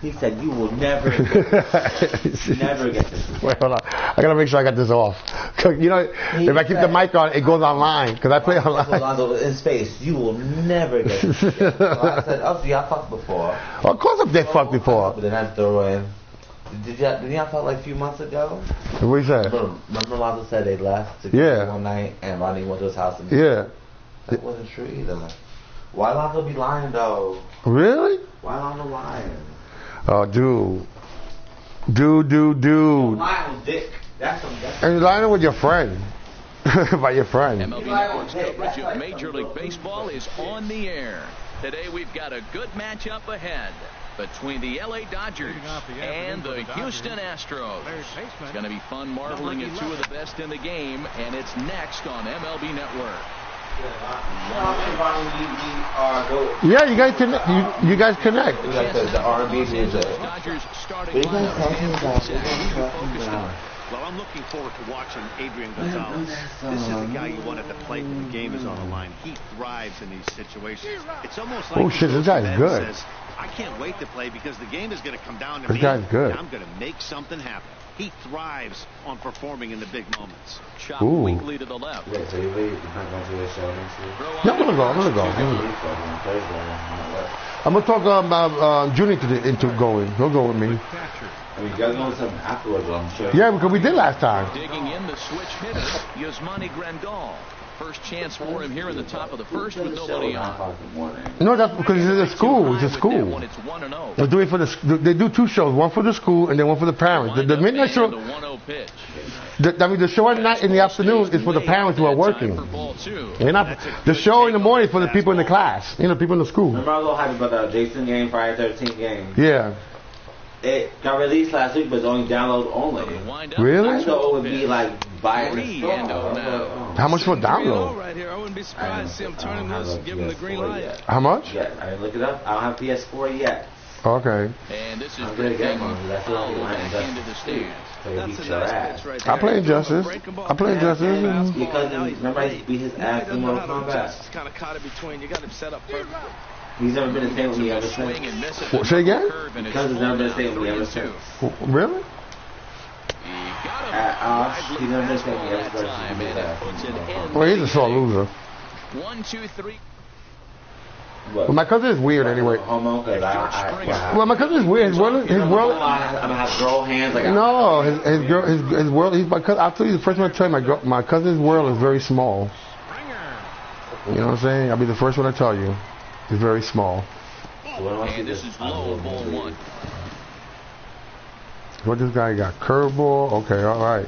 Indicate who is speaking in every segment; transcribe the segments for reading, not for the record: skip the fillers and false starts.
Speaker 1: He said, "You will never get this."
Speaker 2: Wait, hold on. I gotta make sure I got this off. You know, if I keep the mic on, it goes online because I play online.
Speaker 1: In his face, you will never get this. So I said, "Oh, so y'all fucked before?"
Speaker 2: Well, of course, they fucked before.
Speaker 1: But then I throw in. Did y'all fuck like a few months ago?
Speaker 2: What you said?
Speaker 1: Remember Lonzo said they left together one night and Ronnie went to his house and that wasn't true either. Why Lonzo be lying though?
Speaker 2: Really?
Speaker 1: Why Lonzo lying?
Speaker 2: Oh, dude.
Speaker 1: Lying with Dick.
Speaker 2: And you're lying with your friend. By your friend.
Speaker 3: MLB Network's coverage of Major League Baseball is on the air. Today we've got a good matchup ahead between the LA Dodgers and the Houston Astros. It's going to be fun marveling at two of the best in the game, and it's next on MLB Network.
Speaker 2: Yeah, you guys connect. You guys connect.
Speaker 1: The R&B music.
Speaker 4: Well, I'm looking forward to watching Adrian Gonzalez. This is the guy you want at the plate when the game is on the line. He thrives in these situations. It's almost like
Speaker 2: this guy's good.
Speaker 4: Says, I can't wait to play because the game is going to come down to
Speaker 2: me.
Speaker 4: This
Speaker 2: guy's good.
Speaker 4: And I'm going to make something happen. He thrives on performing in the big moments.
Speaker 3: Chop weakly to the left.
Speaker 1: Wait, so you leave? You're not going to do a show next week?
Speaker 2: Yeah, I'm gonna go. I'm gonna talk about Junior into going. He'll go with me.
Speaker 1: I mean, you guys know something afterwards, I'm sure.
Speaker 2: Yeah, because we did last time.
Speaker 3: Digging in the switch hitter, Yasmani Grandal. First chance for him here in the top of the first with nobody on.
Speaker 2: No, that's because it's a school. It's a school. They do it for they do two shows, one for the school and then one for the parents. The midnight show. The show at night in the afternoon is for the parents who are working. The show in the morning is for the people in the class. You know, people in the school.
Speaker 1: Remember I was a little hyped about the Jason game, Friday 13th game?
Speaker 2: Yeah.
Speaker 1: It got released last week, but it's only download only.
Speaker 2: Really?
Speaker 1: I thought it would be like buying the store.
Speaker 2: How much for download?
Speaker 5: Right here. I wouldn't be surprised to see him turning this, give him the green light.
Speaker 2: How much?
Speaker 1: Yeah, I didn't look it up. I don't have PS4 yet.
Speaker 2: Okay.
Speaker 3: And this is
Speaker 1: I'm gonna get one. That's the only one.
Speaker 3: into the stands.
Speaker 5: That's a nice pitch right there.
Speaker 2: I play Injustice.
Speaker 1: Because remember I beat his ass in Mortal Kombat.
Speaker 5: It's kind of caught in between. You got him set up perfectly.
Speaker 1: He's never been the same with me ever since.
Speaker 2: Say again?
Speaker 1: Because he's never been the same with me ever since.
Speaker 2: Really?
Speaker 1: He's never been the same with me ever since.
Speaker 2: Well, he's a sore loser.
Speaker 3: 1, 2, 3.
Speaker 2: Well, my cousin is weird anyway. Well, my cousin is weird. His world.
Speaker 1: I'm gonna have girl hands.
Speaker 2: No, his world. He's my cousin. I'll tell you the first one I tell you. My cousin's world is very small. You know what I'm saying? I'll be the first one to tell you. It's very small.
Speaker 3: And this is low, ball 1.
Speaker 2: What this guy got? Curveball? Okay, all right.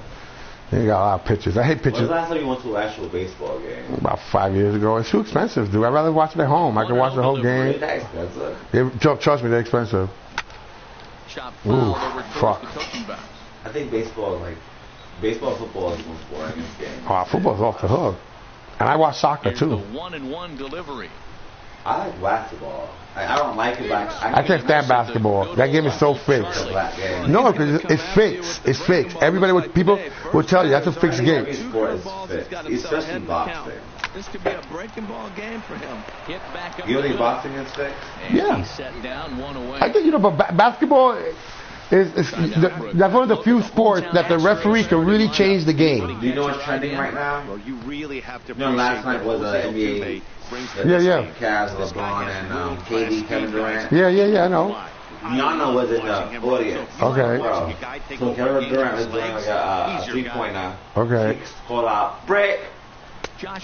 Speaker 2: He got a lot of pitches. I hate pitches.
Speaker 1: When's the last time you went to an actual baseball game?
Speaker 2: About 5 years ago. It's too expensive, dude. I'd rather watch it at home. I can watch the whole game. Trust me, they're expensive. Ooh, fuck.
Speaker 1: I think baseball, football is the most boring game.
Speaker 2: Oh, football's off the hook. And I watch soccer, too.
Speaker 3: The 1-1 delivery.
Speaker 1: I like basketball. I don't like it, but
Speaker 2: I can't stand basketball. That game is so fixed. No, because it's fixed. It's fixed. People will tell you that's a fixed game.
Speaker 1: Especially boxing.
Speaker 5: This could be a breaking ball game for him.
Speaker 3: Hit back up.
Speaker 1: You think boxing is fixed?
Speaker 2: Yeah.
Speaker 3: Set down, one away.
Speaker 2: I think but basketball that's one of the few sports that the referee can really change the game.
Speaker 1: Do you know what's trending right now?
Speaker 4: Well, you really have to.
Speaker 1: Last night was NBA.
Speaker 2: Yeah.
Speaker 1: Cavs, LeBron, and KD, Kevin Durant.
Speaker 2: Yeah, I know.
Speaker 1: Gianna was in the audience.
Speaker 2: Okay.
Speaker 1: So Kevin Durant was doing like a 3-pointer.
Speaker 2: Okay.
Speaker 1: He called out, break.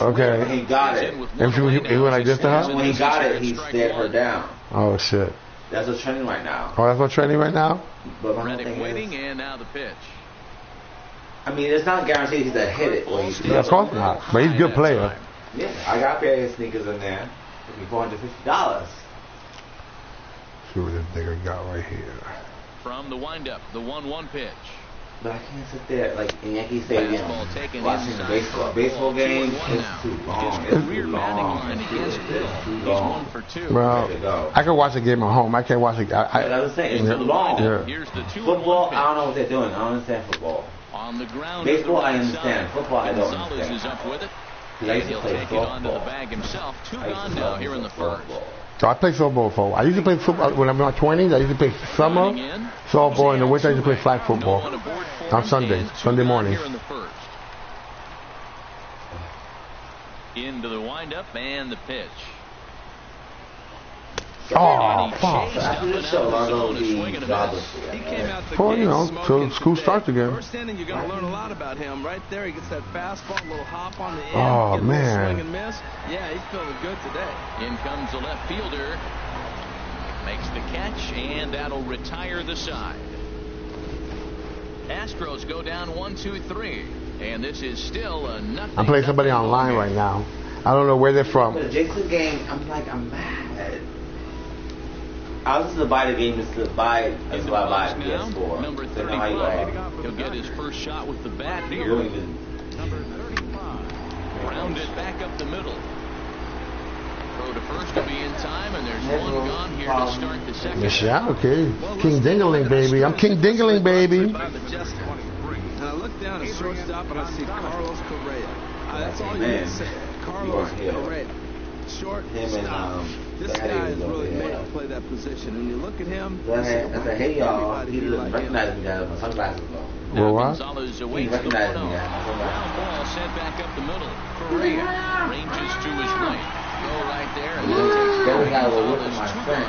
Speaker 2: Okay.
Speaker 1: And he got it.
Speaker 2: And he went like this to her?
Speaker 1: When he got it, he stared her down.
Speaker 2: Oh, shit.
Speaker 1: That's what's trending right now.
Speaker 2: Oh, that's what's trending right now?
Speaker 1: But my thing
Speaker 3: waiting, and now the pitch.
Speaker 1: I mean, it's not guaranteed he's going to hit it.
Speaker 2: Of course not. But he's a good player.
Speaker 1: Yeah, I got a pair of his sneakers in there. It'd be $450.
Speaker 2: See what this nigga got right here.
Speaker 3: From the windup, the 1-1 pitch.
Speaker 1: But I can't sit there like in Yankee Stadium watching the baseball game. It's too long. It's too long. It's too long.
Speaker 2: Well, I can watch a game at home. I can't watch it.
Speaker 1: I was saying it's too long.
Speaker 2: Yeah.
Speaker 1: Football, I don't know what they're doing. I don't understand football.
Speaker 3: On the ground.
Speaker 1: Baseball, I understand. Football, I don't understand.
Speaker 3: Is up with it.
Speaker 1: I used to play
Speaker 3: Take it onto the
Speaker 1: softball.
Speaker 3: bag himself. 2 gone now here in the first.
Speaker 2: So I play softball for. I used to play football when I'm in my 20s. I used to play summer softball. In the winter, I used to play flag football on Sundays, Sunday mornings.
Speaker 3: Into the windup and the pitch.
Speaker 2: Oh, fuck. Well, you know, till school starts again.
Speaker 5: First inning, you're going to learn a lot about him. Right there, he gets that fastball, a little hop on the end.
Speaker 2: Oh, man.
Speaker 5: Swing and miss. Yeah, he's feeling good today.
Speaker 3: In comes the left fielder. Makes the catch, and that'll retire the side. Astros go down 1-2-3. And this is still a nothing.
Speaker 2: I'm playing somebody online right now. I don't know where they're from.
Speaker 1: The Jason game, I'm mad. I was to buy the game just to buy PS4.
Speaker 3: Number 35. He'll get his first shot with the bat here. Number 35. Rounded back up the middle. Throw to first will be in time, and there's one gone here to start the second.
Speaker 2: Yeah, okay. King Dingaling, baby. I'm King Dingaling, baby.
Speaker 5: And I look down at shortstop and I see Carlos Correa. That's all you need to say. Carlos Correa. Short stop. This guy is really made to play that position. And you look at him.
Speaker 1: I said, hey, y'all. He didn't recognize me out of my sunglasses, though.
Speaker 2: Well, what?
Speaker 3: Gonzalez awaits the 1-0. Ground ball sent back up the middle. Correa ranges to his right. Go right there. And then takes
Speaker 1: the guy will look at my friend.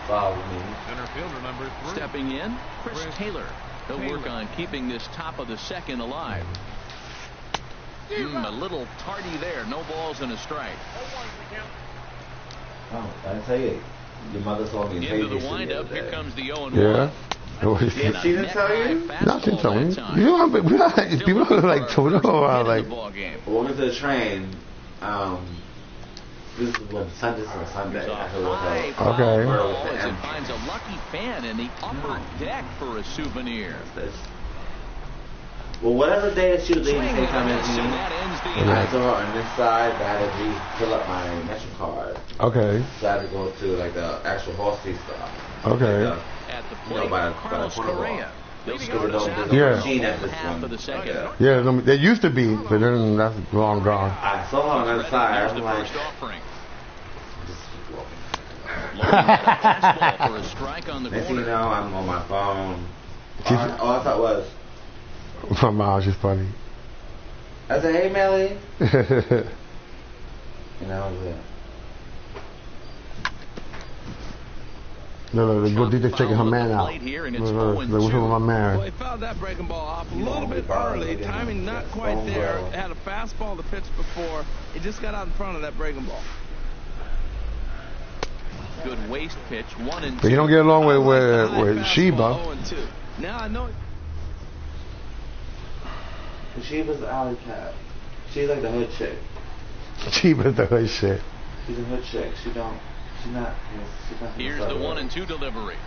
Speaker 1: Follow me.
Speaker 3: Stepping in, Chris Taylor. He'll work on keeping this top of the second alive. A little tardy there. No balls and a strike.
Speaker 1: Oh, I tell you, your mother saw me
Speaker 3: into the windup. Here comes the 0-1.
Speaker 2: Yeah.
Speaker 1: She didn't tell you?
Speaker 2: Nothing telling me. You know, people are like total like.
Speaker 1: Walking to the train. This is when Sunday.
Speaker 2: Okay.
Speaker 3: As it finds a lucky fan in the upper deck for a souvenir.
Speaker 1: Well, whatever day that she was leaving, same time as me, I saw her on this side, but I had to fill up my Metro card.
Speaker 2: Okay.
Speaker 1: So I had to go to like the actual horse feed stop.
Speaker 2: Okay.
Speaker 3: At the plate, Carlos Correa.
Speaker 2: Yeah. Yeah, there used to be, but then that's long gone.
Speaker 1: I saw her on the other side. I'm like,
Speaker 3: for a strike on the
Speaker 1: next thing you know, I'm on my phone. All I thought was,
Speaker 2: my mom's just funny.
Speaker 1: I said, hey, Melly. And that was it.
Speaker 2: No, the Gordita's taking her man out. What's up with my man?
Speaker 5: Well, he fouled that breaking ball off a little bit early. Timing not quite there. Had a fastball to pitch before. He just got out in front of that breaking ball.
Speaker 3: Good waist pitch, 1-2.
Speaker 2: But you don't get along with Sheba.
Speaker 5: Now I know.
Speaker 1: Sheba's the alley cat. She's like the hood chick.
Speaker 2: Sheba's the hood chick.
Speaker 1: She's a hood chick. She's not.
Speaker 3: Here's the 1-2 delivery.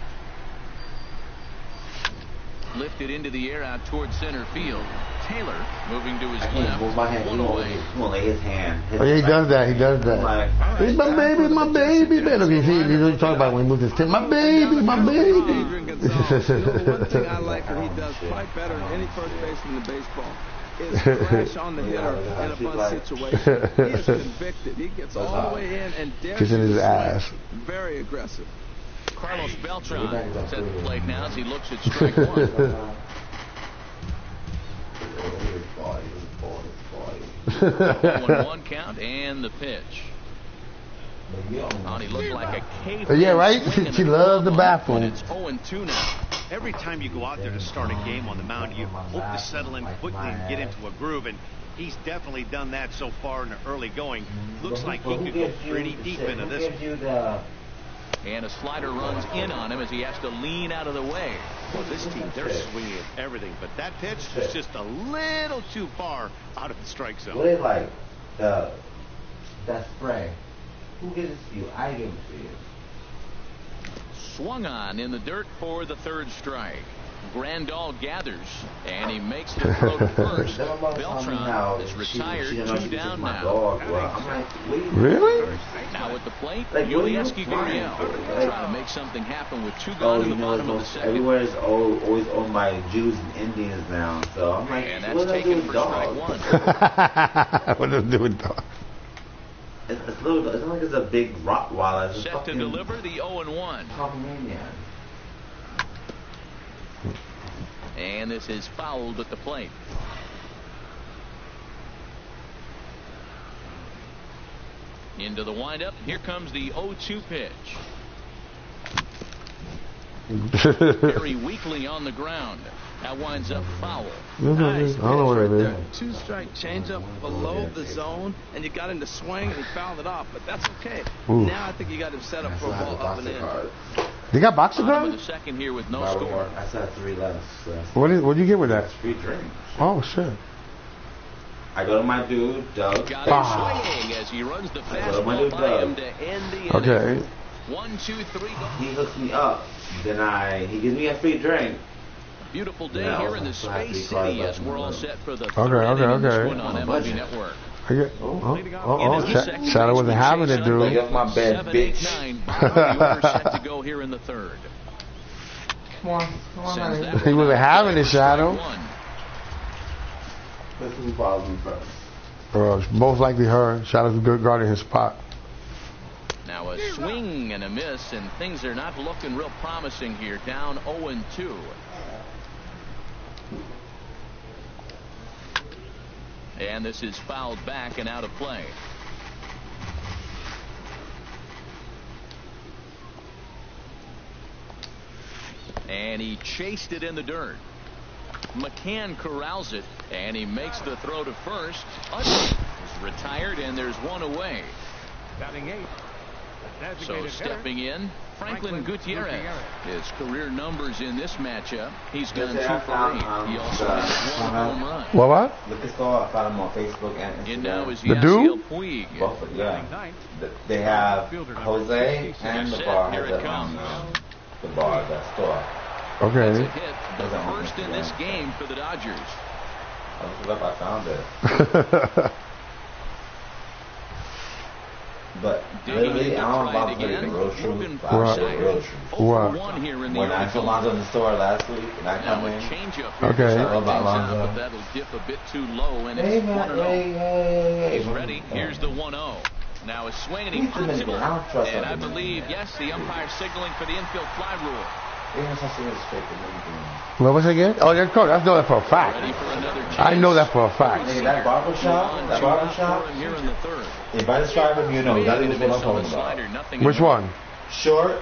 Speaker 3: Lifted into the air out towards center field. Taylor moving to his left. One away.
Speaker 1: He won't lay his hand.
Speaker 2: Oh, yeah, he does that. He does that. He's my baby, my baby. Look, he's talking about when he moves his tail. My baby, my baby.
Speaker 5: One thing I like that he does quite better than any first baseman in baseball is crash on the hitter in a bunt situation. He is convicted. He gets all the way in and dares
Speaker 2: in his ass.
Speaker 5: Very aggressive.
Speaker 3: Carlos Beltran is at the plate now as he looks at strike one. 1-1 count and the pitch. He looked like a cave.
Speaker 2: Yeah, right? She loves the bathroom.
Speaker 3: It's 0-2 now.
Speaker 4: Every time you go out there to start a game on the mound, you hope to settle in quickly and get into a groove, and he's definitely done that so far in the early going. Looks like he could go pretty deep into this one.
Speaker 3: And a slider runs in on him as he has to lean out of the way.
Speaker 4: Well, this team, they're swinging everything, but that pitch is just a little too far out of the strike zone.
Speaker 1: What is like that spray? Who gives it to you? I give it to you.
Speaker 3: Swung on in the dirt for the third strike. Grandal gathers, and he makes the throw to first. Beltran is retired, 2 down now.
Speaker 2: Really?
Speaker 3: Now at the plate, Yulieski Gurriel trying to make something happen with 2 gone in the bottom of the second.
Speaker 1: Everywhere is always owned by Jews and Indians now, so I'm like,
Speaker 3: and that's taken for strike 1.
Speaker 2: What does it do with dog?
Speaker 1: It's little. It's not like it's a big Rottweiler. It's
Speaker 3: Set to deliver the 0-1.
Speaker 1: Pomeranian.
Speaker 3: And this is fouled at the plate. Into the windup. Here comes the 0-2 pitch. Very weakly on the ground. That winds up foul.
Speaker 5: Nice.
Speaker 2: I don't know what it is.
Speaker 5: 2-strike changeup below the zone, and you got him to swing, and he fouled it off. But that's okay.
Speaker 2: Ooh.
Speaker 5: Now I think you got him set up for a ball up and in.
Speaker 2: They got boxer
Speaker 3: Bottom of
Speaker 2: cards?
Speaker 3: the second here with no score.
Speaker 1: I said 3 left. So
Speaker 2: What'd you get with that?
Speaker 1: free drink.
Speaker 2: Oh shit.
Speaker 1: I go to my dude, Doug.
Speaker 3: Got him swinging as he runs the fastball by him to end the inning.
Speaker 2: Okay.
Speaker 3: 1, 2, 3.
Speaker 1: He hooks me up. Then he gives me a free drink.
Speaker 3: Beautiful day
Speaker 1: Yeah,
Speaker 3: here in the
Speaker 1: also have
Speaker 3: Space
Speaker 1: 3 cards
Speaker 3: City as
Speaker 1: left.
Speaker 3: we're all set for the
Speaker 2: Okay,
Speaker 3: third inning of this
Speaker 2: okay.
Speaker 3: one on
Speaker 1: On
Speaker 3: MLB
Speaker 1: budget.
Speaker 3: Network.
Speaker 2: Shadow wasn't having it, dude.
Speaker 1: Get off my bed,
Speaker 3: 7,
Speaker 1: bitch.
Speaker 3: 8, 9. Bottom order set to go here in the third.
Speaker 1: Come on,
Speaker 3: Sends that
Speaker 2: He
Speaker 3: one
Speaker 2: wasn't
Speaker 3: out.
Speaker 2: having it, Shadow.
Speaker 3: Strike one.
Speaker 1: Let's who follows me first.
Speaker 2: Most likely her. Shadow's good guarding his spot.
Speaker 3: Now a swing and a miss, and things are not looking real promising here. Down 0-2. And this is fouled back and out of play. And he chased it in the dirt. McCann corrals it, and he makes the throw to first. Is retired, and there's one away.
Speaker 6: Batting 8.
Speaker 3: So stepping in, Franklin Gutierrez. His career numbers in this matchup. He's gone 2 for 8. He also has 1 home run.
Speaker 2: What?
Speaker 1: Look at I found him on Facebook and Instagram.
Speaker 3: And now is
Speaker 2: The
Speaker 3: Yasiel
Speaker 2: dude?
Speaker 3: Puig.
Speaker 1: Both, yeah. They have Jose and the bar has it on the bar, that store.
Speaker 3: It's a
Speaker 2: Okay.
Speaker 3: hit, the first in this game for the Dodgers.
Speaker 1: I looked it up, I found it. But literally, I don't know about the real truth. I
Speaker 2: Right.
Speaker 1: the real truth.
Speaker 2: What?
Speaker 3: 0-1 here in the
Speaker 1: When I
Speaker 3: early
Speaker 1: saw
Speaker 3: going.
Speaker 1: Lonzo in the store last week, and I
Speaker 3: Now
Speaker 1: come
Speaker 3: a
Speaker 1: in.
Speaker 3: changeup
Speaker 2: Okay.
Speaker 3: here to start
Speaker 1: What about
Speaker 3: things out,
Speaker 1: Lonzo?
Speaker 3: but that'll dip a bit too low, and
Speaker 1: Hey,
Speaker 3: it's
Speaker 1: man,
Speaker 3: 1-0.
Speaker 1: hey.
Speaker 3: He's ready. Here's the 1-0. Now a swing, and he
Speaker 1: He's
Speaker 3: puts him
Speaker 1: Dominican. I
Speaker 3: on.
Speaker 1: don't trust
Speaker 3: And I
Speaker 1: him.
Speaker 3: believe, yes, the umpire signaling for the infield fly rule.
Speaker 2: What was it again? Oh, that's cool. I know that for a fact.
Speaker 3: Ready for another chance.
Speaker 2: I know that for a fact.
Speaker 1: Hey, that barbershop,
Speaker 3: Here in the third.
Speaker 1: if I describe him, you know exactly what I'm talking about.
Speaker 2: Which one?
Speaker 1: Short,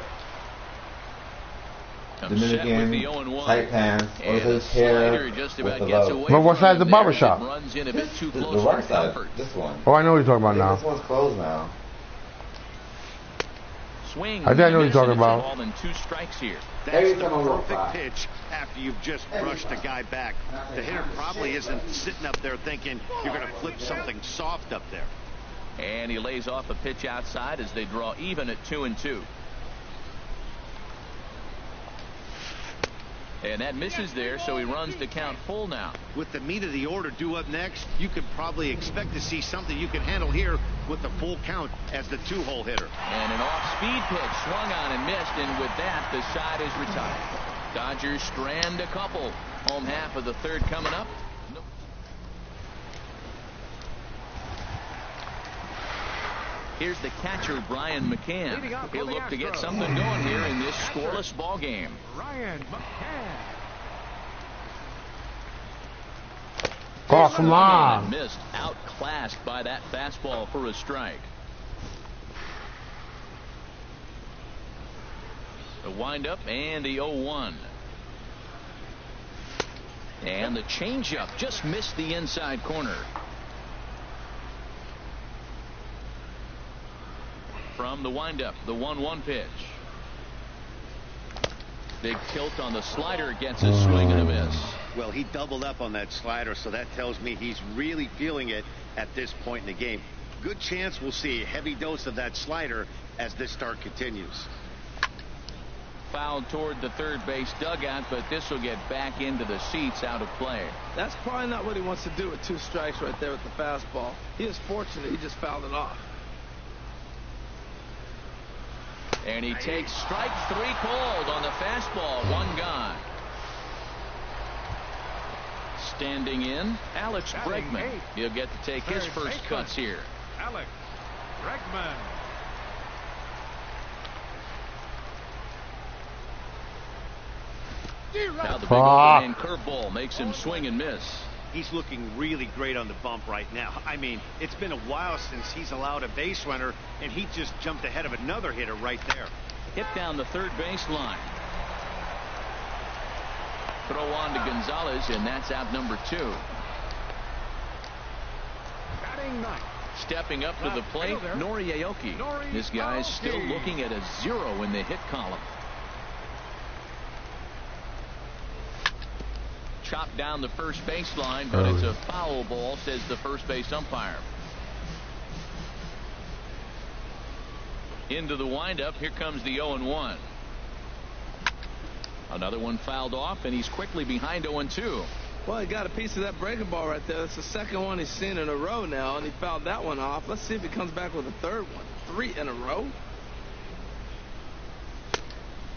Speaker 3: Comes set with the
Speaker 1: Dominican,
Speaker 3: 0-1.
Speaker 1: tight pants,
Speaker 3: And
Speaker 1: with his
Speaker 3: the slider
Speaker 1: hair,
Speaker 3: just
Speaker 1: with
Speaker 3: about
Speaker 1: the
Speaker 3: gets
Speaker 1: low.
Speaker 3: away
Speaker 2: But what
Speaker 3: from
Speaker 2: side's
Speaker 3: him
Speaker 2: the
Speaker 3: there.
Speaker 2: barbershop?
Speaker 3: It runs in a bit too
Speaker 1: The
Speaker 3: close for
Speaker 1: right side,
Speaker 3: comfort.
Speaker 1: this one.
Speaker 2: Oh, I know what you're talking about
Speaker 1: This
Speaker 2: now.
Speaker 1: one's closed now.
Speaker 3: Swing.
Speaker 2: I think I know what you're talking
Speaker 3: It's a
Speaker 2: about.
Speaker 3: ball and 2 strikes here.
Speaker 4: That's the perfect pitch after you've just brushed a guy back. The hitter probably isn't sitting up there thinking you're going to flip something soft up there.
Speaker 3: And he lays off a pitch outside as they draw even at 2-2. And that misses there, so he runs to count full now.
Speaker 4: With the meat of the order due up next, you could probably expect to see something you can handle here with the full count as the 2-hole hitter.
Speaker 3: And an off-speed pitch swung on and missed, and with that, the side is retired. Dodgers strand a couple. Home half of the third coming up. Here's the catcher, Brian McCann. He'll look to get something going here in this scoreless ball game.
Speaker 6: Ryan McCann.
Speaker 2: Oh, come on.
Speaker 3: Missed, outclassed by that fastball for a strike. The windup and the 0-1. And the changeup just missed the inside corner. From the windup, the 1-1 pitch. Big tilt on the slider, gets a swing and a miss.
Speaker 4: Well, he doubled up on that slider, so that tells me he's really feeling it at this point in the game. Good chance we'll see a heavy dose of that slider as this start continues.
Speaker 3: Fouled toward the third base dugout, but this will get back into the seats, out of play.
Speaker 5: That's probably not what he wants to do with 2 strikes right there with the fastball. He is fortunate he just fouled it off.
Speaker 3: And he takes strike 3 called on the fastball. 1 gone. Standing in, Alex Bregman. He'll get to take his first cuts here.
Speaker 6: Alex Bregman.
Speaker 3: Now the big overhand curveball makes him swing and miss.
Speaker 4: He's looking really great on the bump right now. I mean, it's been a while since he's allowed a base runner, and he just jumped ahead of another hitter right there.
Speaker 3: Hit down the third baseline. Throw on to Gonzalez, and that's out number 2.
Speaker 6: Batting ninth.
Speaker 3: Stepping up to the plate, Noriaoki. This guy's still looking at a 0 in the hit column. Chopped down the first baseline, but it's a foul ball, says the first base umpire. Into the windup, here comes the 0-1. Another one fouled off, and he's quickly behind 0-2.
Speaker 5: Well, he got a piece of that breaking ball right there. That's the second one he's seen in a row now, and he fouled that one off. Let's see if he comes back with a third one. 3 in a row.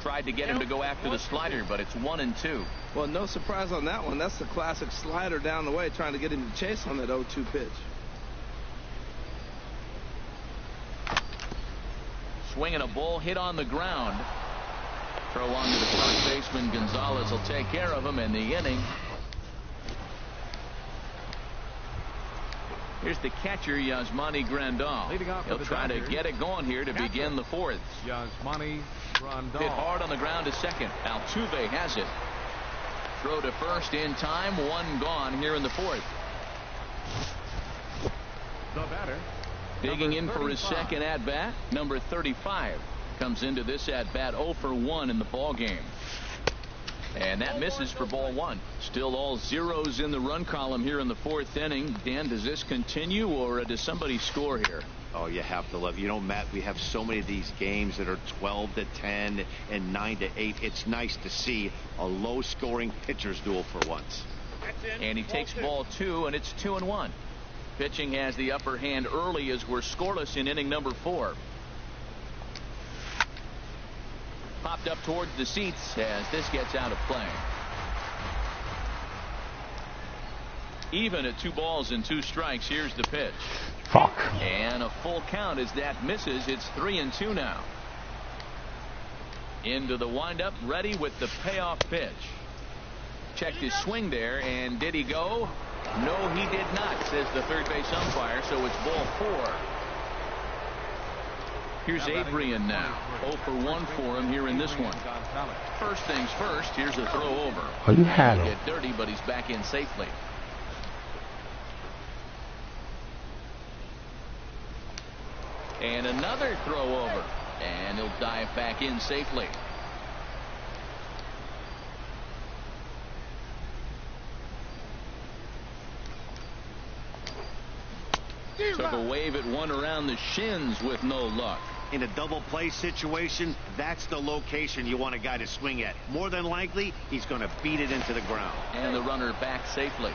Speaker 3: Tried to get him to go after the slider, but it's 1-2.
Speaker 5: Well, no surprise on that one. That's the classic slider down the way, trying to get him to chase on that 0-2 pitch.
Speaker 3: Swinging a ball hit on the ground. Throw on to the first baseman. Gonzalez will take care of him in the inning. Here's the catcher, Yasmani Grandal. He'll try to get it going here to begin the fourth.
Speaker 6: Yasmani Grandal.
Speaker 3: Hit hard on the ground to second. Altuve has it. Throw to first in time. 1 gone here in the fourth.
Speaker 6: The batter.
Speaker 3: Digging in for his second at-bat, number 35. Comes into this at-bat 0 for 1 in the ball game. And that misses for ball 1. Still all zeros in the run column here in the fourth inning. Dan, does this continue, or does somebody score here?
Speaker 4: Oh, you have to love. You know, Matt, we have so many of these games that are 12-10 and 9-8. It's nice to see a low-scoring pitcher's duel for once.
Speaker 3: And he takes ball 2, and it's 2-1. Pitching has the upper hand early as we're scoreless in inning number 4. Popped up towards the seats as this gets out of play. Even at 2 balls and 2 strikes. Here's the pitch.
Speaker 2: Fuck.
Speaker 3: And a full count as that misses. It's 3-2 now. Into the windup, ready with the payoff pitch. Checked his swing there, and did he go? No, he did not, says the third base umpire, so it's ball 4. Here's Adrian now. 0 for 1 for him here in this one. First things first, here's a throw over.
Speaker 2: Oh, you had him.
Speaker 3: Get dirty, but he's back in safely. And another throw over. And he'll dive back in safely. Took a wave at one around the shins with no luck.
Speaker 4: In a double play situation, that's the location you want a guy to swing at. More than likely, he's going to beat it into the ground.
Speaker 3: And the runner back safely.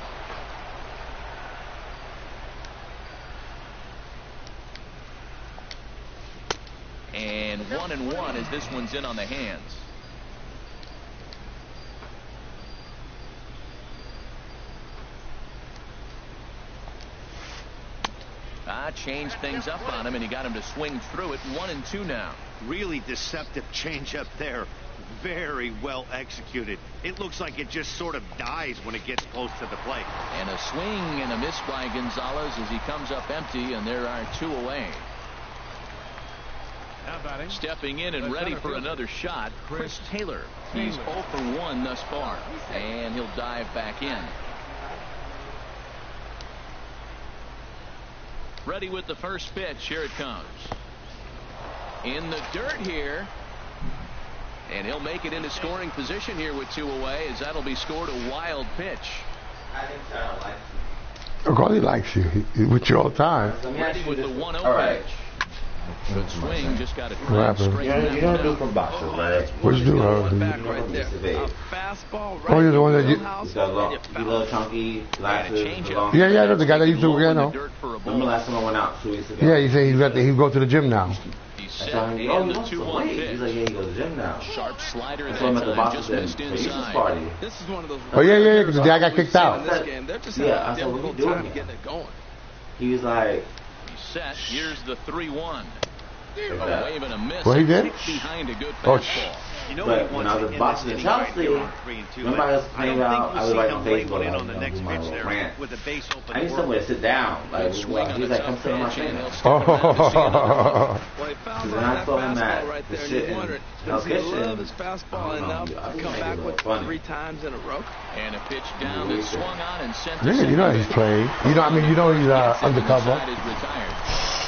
Speaker 3: And 1-1 as this one's in on the hands. Changed things up on him, and he got him to swing through it. 1-2 now.
Speaker 4: Really deceptive changeup there. Very well executed. It looks like it just sort of dies when it gets close to the plate.
Speaker 3: And a swing and a miss by Gonzalez as he comes up empty, and there are 2 away. Stepping in and ready for another shot, Chris Taylor. He's 0 for 1 thus far, and he'll dive back in. Ready with the first pitch. Here it comes. In the dirt here. And he'll make it into scoring position here with 2 away, as that'll be scored a wild pitch.
Speaker 1: I think Tyler likes you.
Speaker 2: Of course he likes you. He's with you all the time.
Speaker 3: Ready with the 1-0
Speaker 1: right.
Speaker 3: pitch. Good swing, just got it
Speaker 2: straight.
Speaker 1: You don't do from boxers, right?
Speaker 2: What you do?
Speaker 5: Back right there. A fastball right.
Speaker 2: Oh, you're the one that you
Speaker 1: little chunky glasses.
Speaker 2: Yeah, I know the guy that used to, you know.
Speaker 1: Remember last time I went out 2 weeks ago?
Speaker 2: Yeah, he said he go to the gym now.
Speaker 3: He's set and the 2-1 pitch.
Speaker 1: He's like, yeah, he goes to the gym now.
Speaker 3: Sharp slider that
Speaker 1: time,
Speaker 3: just missed inside.
Speaker 1: Party.
Speaker 5: This is one of those.
Speaker 2: Oh yeah, because the guy got kicked out.
Speaker 5: In this game, they're just
Speaker 1: I said, what are you doing?
Speaker 5: getting it going.
Speaker 1: He was like,
Speaker 3: set. Here's the 3-1. A wave and a miss.
Speaker 2: What he did?
Speaker 3: Behind a good fastball.
Speaker 4: You know
Speaker 1: but when I was boxing in Chelsea, remember I was playing out, I was like on Facebook,
Speaker 4: on the next pitch there
Speaker 1: rant.
Speaker 4: with a base open.
Speaker 1: I need somewhere to sit down. Like, he's like, come sit on my finger.
Speaker 5: Well, he fouled
Speaker 1: When
Speaker 5: on
Speaker 1: I
Speaker 5: that
Speaker 1: saw him
Speaker 5: fastball
Speaker 1: at
Speaker 5: right
Speaker 1: the
Speaker 5: there,
Speaker 1: shit
Speaker 5: and you
Speaker 1: in
Speaker 5: wondered,
Speaker 1: Hell's
Speaker 5: does he
Speaker 1: Kitchen,
Speaker 5: love his fastball enough to come back with 3 times in a row?
Speaker 3: And a pitch down that swung on and sent
Speaker 2: Yeah, you know he's playing. You know, I mean, you know he's undercover.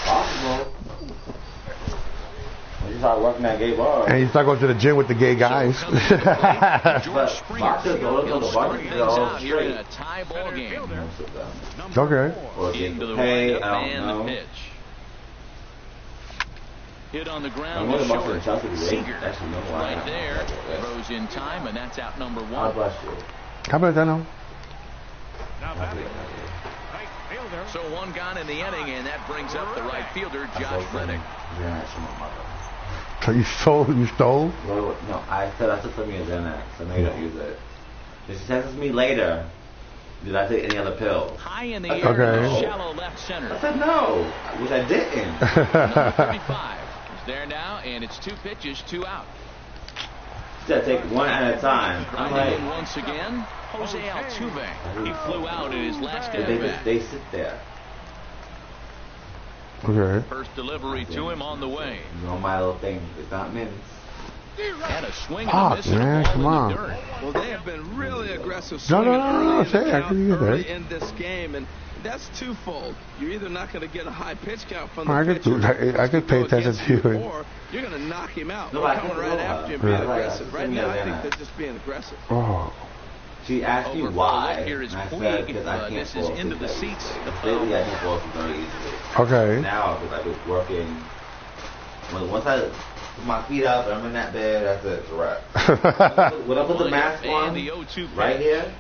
Speaker 1: possible. When you start working that gay bar.
Speaker 2: And you start going to the gym with the gay guys.
Speaker 1: But boxers, the boxers are all straight.
Speaker 3: A tie ball game.
Speaker 2: Okay.
Speaker 1: Or
Speaker 3: Into the
Speaker 1: hey,
Speaker 3: windup
Speaker 1: I
Speaker 3: and
Speaker 1: don't
Speaker 3: the
Speaker 1: know.
Speaker 3: pitch. Hit on the
Speaker 1: I'm
Speaker 3: ground
Speaker 1: going
Speaker 3: to
Speaker 1: to box in
Speaker 3: short.
Speaker 1: Chelsea today.
Speaker 3: Seager
Speaker 1: Actually, no why.
Speaker 3: right there. Throws in time, and that's out number
Speaker 1: I'll
Speaker 3: 1.
Speaker 1: bless you.
Speaker 2: How about that now?
Speaker 6: Now batting. Right fielder.
Speaker 3: So 1 gone in the inning, and that brings up the right fielder, Josh Reddick.
Speaker 2: So you stole?
Speaker 1: Well, no, I said I took something in Xanax. I know you don't use it. If she texts me later, did I take any other pills?
Speaker 3: High in the air,
Speaker 2: Okay.
Speaker 3: shallow left center.
Speaker 1: I said no, which I didn't.
Speaker 3: Number 35 is there now, and it's 2 pitches, 2 out.
Speaker 1: She said take one at a time. I'm
Speaker 3: Grinding in
Speaker 1: like,
Speaker 3: once again, Jose Altuve. He flew out in his last
Speaker 1: but
Speaker 3: at-bat.
Speaker 1: they sit there.
Speaker 2: Okay.
Speaker 3: First delivery to him on the way.
Speaker 1: You know my little thing. It's not mints.
Speaker 3: And a swing and a
Speaker 2: Fuck,
Speaker 3: miss and a
Speaker 2: man,
Speaker 3: ball
Speaker 2: come
Speaker 3: in the
Speaker 2: on.
Speaker 3: dirt.
Speaker 5: Well, they have been really aggressive
Speaker 2: No,
Speaker 5: swinging
Speaker 2: no,
Speaker 5: early in
Speaker 2: say
Speaker 5: the
Speaker 2: it. I
Speaker 5: count,
Speaker 2: can get that.
Speaker 5: early in this game, and that's twofold. You're either not going to get a high pitch count from the
Speaker 2: I could
Speaker 5: pitcher,
Speaker 2: do- I could pay
Speaker 5: go
Speaker 2: attention
Speaker 5: against
Speaker 2: to you.
Speaker 5: or you're going to knock him out.
Speaker 1: No,
Speaker 5: They're
Speaker 1: I
Speaker 5: coming
Speaker 1: think
Speaker 5: right
Speaker 1: so.
Speaker 5: after you and being
Speaker 1: Yeah.
Speaker 5: aggressive. Right now, I think
Speaker 1: Yeah.
Speaker 5: they're just being aggressive.
Speaker 2: Oh.
Speaker 1: She asked me
Speaker 3: Over for a
Speaker 1: why.
Speaker 3: look. Here is
Speaker 1: And I
Speaker 3: Puig.
Speaker 1: said because I can't
Speaker 3: This is
Speaker 1: fall
Speaker 3: into
Speaker 1: asleep
Speaker 3: the
Speaker 1: that
Speaker 3: seats.
Speaker 1: easily. Lately, I can fall asleep very easily.
Speaker 2: Okay.
Speaker 1: Now, because I've been working. Once I put my feet up and I'm in that bed, that's it. It's a wrap. When I put the mask
Speaker 3: And
Speaker 1: on,
Speaker 3: the 0-2
Speaker 1: right
Speaker 3: pitch.
Speaker 1: here,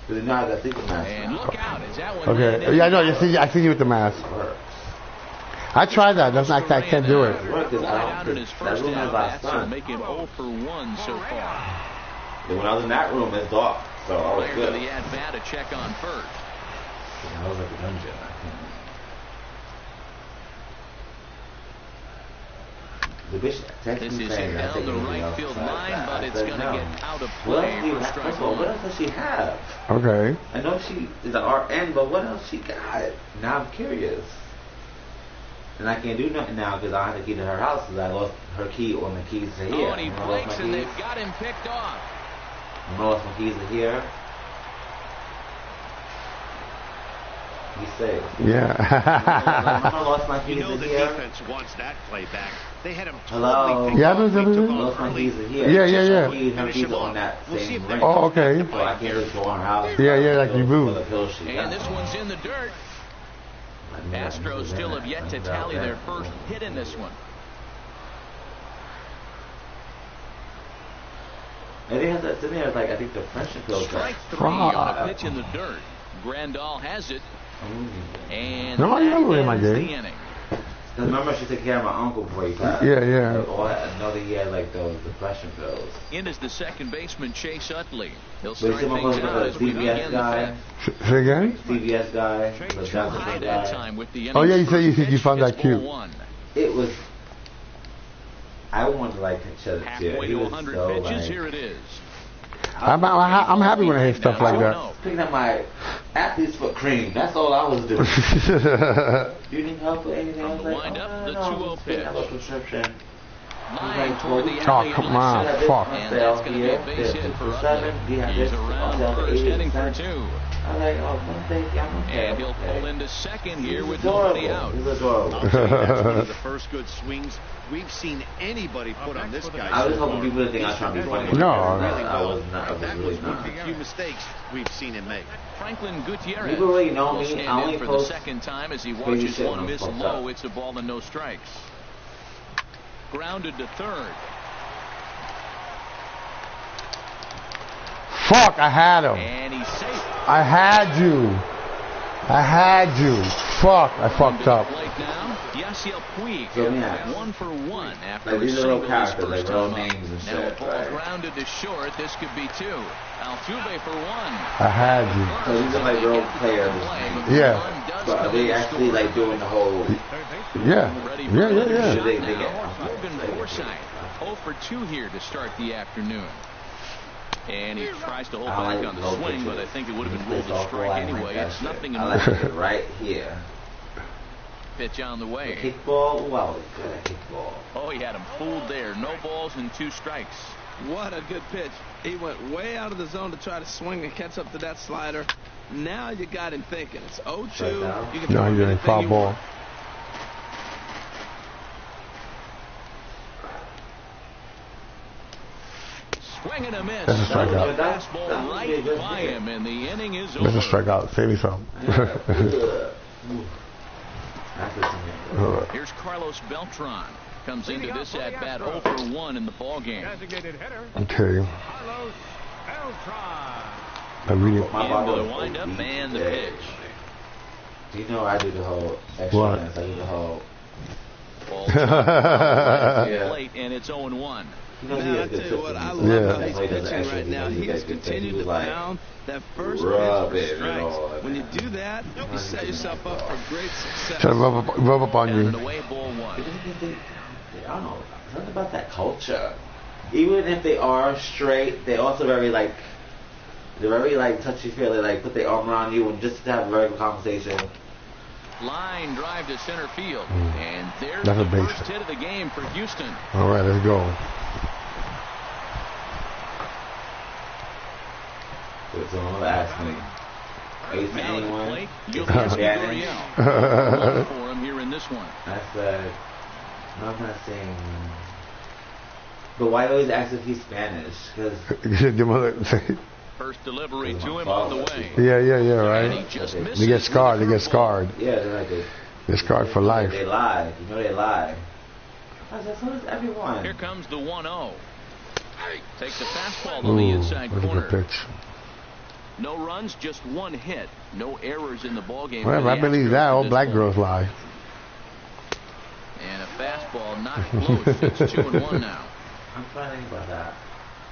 Speaker 1: because now I got sleeping mask
Speaker 3: And
Speaker 1: on.
Speaker 3: look out, is that one
Speaker 2: Okay. Yeah, I know. I see you with the mask.
Speaker 1: It works.
Speaker 2: I tried that. That's not, I can't do it.
Speaker 1: It works because I
Speaker 3: Out in
Speaker 1: don't.
Speaker 3: his
Speaker 1: That
Speaker 3: first
Speaker 1: room has last
Speaker 3: at-bat, so
Speaker 1: sun.
Speaker 3: make him 0 for 1 so far.
Speaker 1: And when I was in that room, it's dark, so I was
Speaker 3: Player
Speaker 1: good.
Speaker 3: to the at-bat, a check on first.
Speaker 1: I was like a dungeon. The bishop texted
Speaker 3: This
Speaker 1: me
Speaker 3: is
Speaker 1: saying
Speaker 3: hit
Speaker 1: I
Speaker 3: down
Speaker 1: take
Speaker 3: the
Speaker 1: anything
Speaker 3: right
Speaker 1: else
Speaker 3: field
Speaker 1: besides
Speaker 3: line,
Speaker 1: that.
Speaker 3: but
Speaker 1: I
Speaker 3: it's
Speaker 1: said
Speaker 3: going to
Speaker 1: no.
Speaker 3: get out of
Speaker 1: What
Speaker 3: play
Speaker 1: else do you
Speaker 3: for
Speaker 1: have?
Speaker 3: strike
Speaker 1: First of all, what
Speaker 3: 1.
Speaker 1: else does she have?
Speaker 2: Okay.
Speaker 1: I know she is an RN, but what else she got? Now I'm curious. And I can't do nothing now because I have to key to her house because I lost her key on the keys to here.
Speaker 3: Oh, and he
Speaker 1: You know, I lost
Speaker 3: breaks,
Speaker 1: my
Speaker 3: and
Speaker 1: keys.
Speaker 3: they've got him picked off.
Speaker 1: I lost my keys to here. He's safe.
Speaker 2: Yeah.
Speaker 1: I lost my
Speaker 4: You
Speaker 1: keys
Speaker 4: know
Speaker 1: to
Speaker 4: the
Speaker 1: here.
Speaker 4: defense wants that play back. They had him
Speaker 1: Hello?
Speaker 4: totally picked
Speaker 2: Yeah,
Speaker 4: off.
Speaker 2: but-
Speaker 4: They took
Speaker 1: I
Speaker 4: off
Speaker 1: lost my
Speaker 4: early.
Speaker 1: keys to here.
Speaker 2: Yeah, yeah, yeah.
Speaker 1: Her keys
Speaker 4: Finish him
Speaker 1: on
Speaker 4: off.
Speaker 1: that
Speaker 4: We'll see
Speaker 1: same
Speaker 4: if
Speaker 1: ring.
Speaker 4: they
Speaker 2: Oh, okay.
Speaker 1: So I can't just go on her house.
Speaker 2: Yeah, yeah, like you
Speaker 1: For
Speaker 2: do.
Speaker 1: the pills she got.
Speaker 3: And this one's in the dirt. Astros still have yet to tally their first hit in this one.
Speaker 1: And they have that, then they have like, I think the pressure pills.
Speaker 3: Strike 3 on a pitch in the dirt. Grandal has it. And
Speaker 2: No, I remember in my
Speaker 3: that ends
Speaker 2: day.
Speaker 3: the inning.
Speaker 1: Because remember she took care of my uncle before he passed.
Speaker 2: Yeah, yeah.
Speaker 1: Like, oh, I know that he had like those depression pills.
Speaker 3: In is the second baseman, Chase Utley. He'll
Speaker 1: But
Speaker 3: start
Speaker 1: you see my
Speaker 3: things
Speaker 1: brother,
Speaker 3: out
Speaker 1: the
Speaker 3: as we begin
Speaker 1: CBS
Speaker 3: the
Speaker 1: guy,
Speaker 3: fifth.
Speaker 2: Say again?
Speaker 1: CBS guy, the Johnson
Speaker 3: High that
Speaker 1: guy.
Speaker 3: time with the
Speaker 2: Oh, yeah, you said
Speaker 3: innings
Speaker 2: you
Speaker 3: first
Speaker 2: found
Speaker 3: pitch,
Speaker 2: that cute.
Speaker 3: it's 0-1.
Speaker 1: It was, I wanted to like shut it
Speaker 3: Halfway
Speaker 1: He
Speaker 3: to
Speaker 1: was
Speaker 3: 100
Speaker 1: so,
Speaker 3: pitches.
Speaker 1: like,
Speaker 3: Here it is.
Speaker 2: I'm happy when I hear stuff like that.
Speaker 1: picking up my athlete's foot cream. That's all I was doing. Do you need help with anything else?
Speaker 3: From the windup, the 2-0
Speaker 1: I have a prescription.
Speaker 3: Line toward the
Speaker 2: Oh,
Speaker 3: alley
Speaker 2: come
Speaker 3: and
Speaker 2: on,
Speaker 3: left
Speaker 2: fuck.
Speaker 3: center. And that's going to be a base hit for Utley. He's around first, heading for 2.
Speaker 1: I'm like, oh, thank you. I'm okay.
Speaker 3: And he'll
Speaker 1: okay.
Speaker 3: pull into second here with
Speaker 1: Adorable.
Speaker 3: nobody out.
Speaker 1: He's adorable.
Speaker 4: I'll tell you, that's one of the first good swings we've seen anybody put on this guy.
Speaker 1: I was
Speaker 4: so
Speaker 1: hoping
Speaker 4: far.
Speaker 1: people didn't think I was trying to be funny.
Speaker 2: No.
Speaker 1: I was not. I was
Speaker 4: That
Speaker 1: really
Speaker 4: was one
Speaker 1: not.
Speaker 4: of the few mistakes we've seen him make.
Speaker 3: Franklin Gutierrez
Speaker 1: People really know
Speaker 3: will
Speaker 1: me.
Speaker 3: stand
Speaker 1: I only
Speaker 3: in for the
Speaker 1: post
Speaker 3: second time as he
Speaker 1: crazy
Speaker 3: watches
Speaker 1: shit
Speaker 3: one
Speaker 1: when I'm
Speaker 3: miss
Speaker 1: fucked
Speaker 3: low.
Speaker 1: up.
Speaker 3: It's a ball and no strikes. Grounded to third.
Speaker 2: Fuck, I had him.
Speaker 3: And he's safe.
Speaker 2: I had you. Fuck, I fucked up.
Speaker 3: Plate now. Yasiel Puig,
Speaker 1: So, yeah.
Speaker 3: 1 for 1 after
Speaker 1: Like,
Speaker 3: a
Speaker 1: these are
Speaker 3: single
Speaker 1: little characters,
Speaker 3: his first
Speaker 1: like real
Speaker 3: time
Speaker 1: names and
Speaker 3: up.
Speaker 1: shit.
Speaker 3: Now a ball
Speaker 1: Right?
Speaker 3: grounded to short. This could be 2. Altuve for 1.
Speaker 2: I had you.
Speaker 1: So these are like real players.
Speaker 2: Yeah.
Speaker 1: But are they actually like doing the whole?
Speaker 2: Yeah. Yeah.
Speaker 1: They get
Speaker 3: Logan Forsythe, 0 for 2 here to start the afternoon. And he tries to hold back on the swing, but I think it would have been ruled a strike anyway. It's nothing in
Speaker 1: I like it right here.
Speaker 3: Pitch on the way.
Speaker 1: Kickball? Wow, it's good at kickball.
Speaker 3: Oh, he had him fooled there. No balls and 2 strikes.
Speaker 5: What a good pitch. He went way out of the zone to try to swing and catch up to that slider. Now you got him thinking. It's 0-2. You can
Speaker 2: No, you're in foul ball.
Speaker 3: Swing and a miss.
Speaker 2: That's a strikeout.
Speaker 3: Fastball right by him, and the inning is over.
Speaker 2: That's a strikeout. Save me some.
Speaker 3: Here's Carlos Beltran. Comes into this at bat 0 for 1 in the ball game.
Speaker 6: Designated hitter.
Speaker 2: Okay.
Speaker 6: Carlos Beltran.
Speaker 2: I read it.
Speaker 3: Into the windup and the pitch.
Speaker 1: You know I do the whole extra
Speaker 2: What?
Speaker 1: innings. I do the whole.
Speaker 3: Ball plate, and it's 0-1.
Speaker 1: You know,
Speaker 5: Man, I tell you what, I love how he's pitching right now. He has continued to pound that first pitch for strikes. When you do that, you set yourself up for great success.
Speaker 2: Try to rub up on
Speaker 3: Down and
Speaker 2: you.
Speaker 3: away, ball 1.
Speaker 1: I don't know. Something about that culture. Even if they are straight, they're also very like. They're very like touchy-feely. Like put their arm around you and just to have a very good conversation.
Speaker 3: Line drive to center field, and there's
Speaker 2: That's
Speaker 3: the
Speaker 2: a base
Speaker 3: first
Speaker 2: hit.
Speaker 3: hit of the game for Houston.
Speaker 2: All right, let's go.
Speaker 1: So someone asked me, "Ace
Speaker 3: Valid
Speaker 1: anyone?"
Speaker 3: plate, Julius
Speaker 1: Gannon.
Speaker 3: Gurriel for him here in this one.
Speaker 1: I said, "No, I'm not saying." But why always ask if he's Spanish? Because
Speaker 3: First delivery to him on the way.
Speaker 2: yeah,
Speaker 3: And he
Speaker 2: right.
Speaker 3: just
Speaker 2: They
Speaker 3: misses
Speaker 2: get scarred. They
Speaker 3: with
Speaker 2: get
Speaker 3: the
Speaker 2: scarred.
Speaker 1: yeah, they're like
Speaker 2: They're scarred for life.
Speaker 1: They lie. You know they lie. I said, so does everyone.
Speaker 3: Here comes the 1-0. Takes a fastball on the
Speaker 2: Ooh,
Speaker 3: inside
Speaker 2: what a
Speaker 3: corner.
Speaker 2: good pitch.
Speaker 3: No runs, just 1 hit. No errors in the ball game.
Speaker 2: Well, I believe that. All black girls lie.
Speaker 3: And a fastball not close. It's 2-1 now.
Speaker 1: I'm trying to think about that.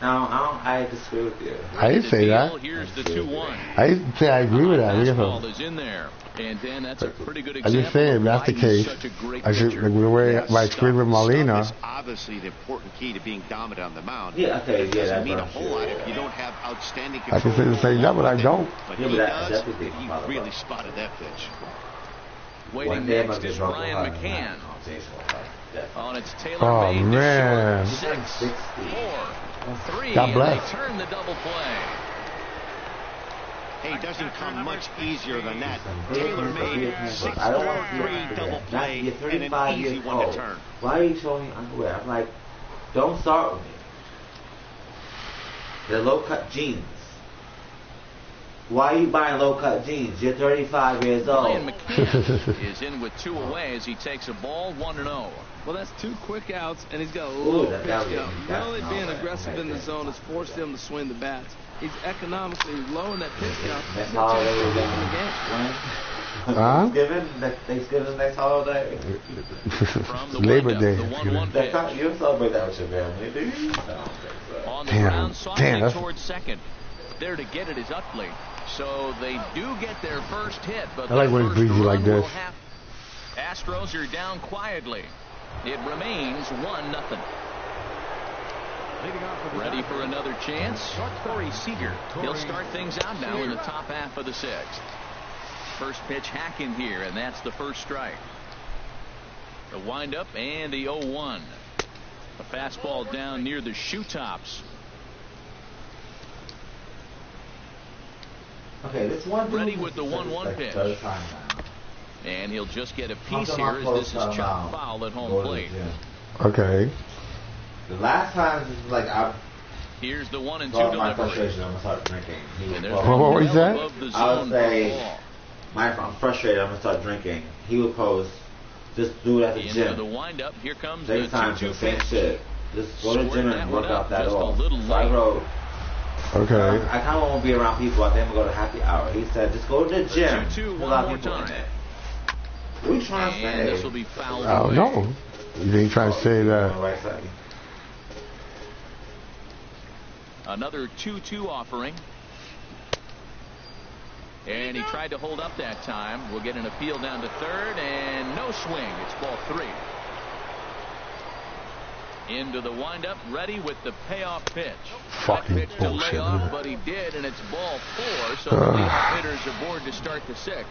Speaker 1: No, I disagree with you.
Speaker 2: I didn't say that.
Speaker 3: Here's the 2-1.
Speaker 2: I didn't say I agree with that.
Speaker 3: Fastball is in there. And Dan, that's a pretty good
Speaker 2: I
Speaker 3: example.
Speaker 2: just saying, if that's the case, I should, like, the way my experience with Molina.
Speaker 4: Is obviously the important key to being dominant on the mound.
Speaker 1: Yeah, okay, yeah,
Speaker 4: Doesn't
Speaker 1: that's
Speaker 4: mean a
Speaker 1: what I'm
Speaker 4: whole
Speaker 1: sure.
Speaker 4: lot if you don't have outstanding
Speaker 2: I
Speaker 4: control.
Speaker 2: can say the same that, but I don't.
Speaker 4: But
Speaker 1: Yeah,
Speaker 4: he
Speaker 1: but that-
Speaker 4: does,
Speaker 1: that's the thing
Speaker 4: and he
Speaker 1: about it.
Speaker 4: really spotted that pitch.
Speaker 3: Waiting
Speaker 1: One day I'm
Speaker 3: next
Speaker 1: gonna
Speaker 3: is
Speaker 1: get
Speaker 3: Ryan McCann. Oh, and it's Taylor
Speaker 2: Oh,
Speaker 3: Made
Speaker 2: man.
Speaker 3: to short. 6, 4, 3,
Speaker 2: God bless.
Speaker 3: and they turn the double play.
Speaker 4: Hey, it doesn't come much easier than that. Taylor made 6-4-3 double play
Speaker 1: You're
Speaker 4: and
Speaker 1: 35
Speaker 4: an easy
Speaker 1: years
Speaker 4: one
Speaker 1: old.
Speaker 4: to turn.
Speaker 1: Why are you showing me underwear? I'm like, don't start with me. They're low-cut jeans. Why are you buying low-cut jeans? You're 35 years
Speaker 3: Ryan
Speaker 1: old.
Speaker 3: McCann is in with 2 away as he takes a ball 1-0.
Speaker 5: Well, that's 2 quick outs, and he's got a
Speaker 1: Ooh,
Speaker 5: low
Speaker 1: that
Speaker 5: pitch
Speaker 1: was-
Speaker 5: count.
Speaker 1: that's
Speaker 5: Really
Speaker 1: not
Speaker 5: being
Speaker 1: bad
Speaker 5: aggressive
Speaker 1: right
Speaker 5: in the
Speaker 1: there.
Speaker 5: zone has forced him to swing the bats. He's economically low in that pitch count.
Speaker 1: Next
Speaker 5: He's got a
Speaker 1: holiday
Speaker 5: chance
Speaker 1: we're
Speaker 5: to win the
Speaker 1: going
Speaker 5: game.
Speaker 1: when?
Speaker 2: Huh?
Speaker 1: Thanksgiving next holiday.
Speaker 3: From the
Speaker 2: Labor
Speaker 3: windup,
Speaker 2: Day.
Speaker 3: the 1-1
Speaker 1: That's
Speaker 3: pitch.
Speaker 1: not, you celebrate that with your family, do you? I don't think so.
Speaker 3: On the
Speaker 2: Damn,
Speaker 3: ground, softening
Speaker 2: that's-
Speaker 3: towards second. There to get it is Utley. So they do get their first hit, but
Speaker 2: I like
Speaker 3: their
Speaker 2: when it's
Speaker 3: first
Speaker 2: breezy like
Speaker 3: run will
Speaker 2: this.
Speaker 3: have- Astros are down quietly. It remains 1-0.
Speaker 6: Leading off for the
Speaker 3: Ready for
Speaker 6: Dodgers.
Speaker 3: another chance? Corey Seager. He'll start things out now in the top half of the 6th. First pitch hack in here, and that's the first strike. The windup and the 0-1. A fastball down near the shoe tops.
Speaker 1: Okay, this one
Speaker 3: Ready with the 1-1 pitch.
Speaker 1: Third time now.
Speaker 3: And he'll just get a
Speaker 1: How
Speaker 3: piece
Speaker 1: come
Speaker 3: here
Speaker 1: I'm
Speaker 3: as
Speaker 1: close
Speaker 3: this is
Speaker 1: to,
Speaker 3: chopped foul at home
Speaker 1: go to the
Speaker 3: plate.
Speaker 1: gym?
Speaker 2: Okay.
Speaker 1: The last time, this is like I've
Speaker 3: Here's the 1-2
Speaker 1: got my
Speaker 3: delivery.
Speaker 1: frustration. I'm gonna start drinking.
Speaker 3: And there's
Speaker 2: What was that?
Speaker 3: above the
Speaker 1: I would
Speaker 3: zone
Speaker 1: say-
Speaker 3: for a ball.
Speaker 1: I'm frustrated. I'm gonna start drinking. He would post, just do it at the
Speaker 3: Into
Speaker 1: gym.
Speaker 3: the windup. Here comes
Speaker 1: Same
Speaker 3: the
Speaker 1: time,
Speaker 3: 2-2
Speaker 1: same
Speaker 3: pitch.
Speaker 1: shit. Just go to the
Speaker 3: Squared
Speaker 1: gym
Speaker 3: that
Speaker 1: and
Speaker 3: one
Speaker 1: work
Speaker 3: up
Speaker 1: out that
Speaker 3: just a
Speaker 1: off.
Speaker 3: little
Speaker 1: So I
Speaker 3: late.
Speaker 1: wrote,
Speaker 2: Okay.
Speaker 1: I kind of want to be around people. I think I'm gonna go to happy hour. He said, just go to the gym.
Speaker 3: 2-2
Speaker 1: There's a
Speaker 3: one
Speaker 1: lot of
Speaker 3: more
Speaker 1: people in
Speaker 3: time.
Speaker 1: it. What are you trying to say?
Speaker 3: This will be fouled
Speaker 2: I don't know. You ain't trying to say that.
Speaker 1: Right side.
Speaker 3: Another 2-2 offering. And he tried to hold up that time. We'll get an appeal down to third, and no swing. It's ball 3. Into the windup, ready with the payoff pitch.
Speaker 2: Fucking
Speaker 3: pitch to
Speaker 2: bullshit,
Speaker 3: lay off,
Speaker 2: man.
Speaker 3: but he did, and it's ball 4. So the leadoff hitters aboard to start the 6th.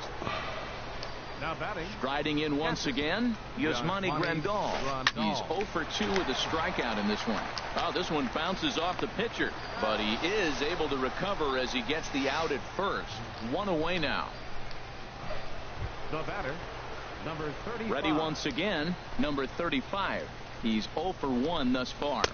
Speaker 6: Now batting.
Speaker 3: Striding in once again, Yasmani Grandal. He's 0 for 2 with a strikeout in this one. Oh, this one bounces off the pitcher, but he is able to recover as he gets the out at first. 1 away now.
Speaker 6: The batter, number 35.
Speaker 3: Ready once again, number 35. He's 0 for 1 thus far.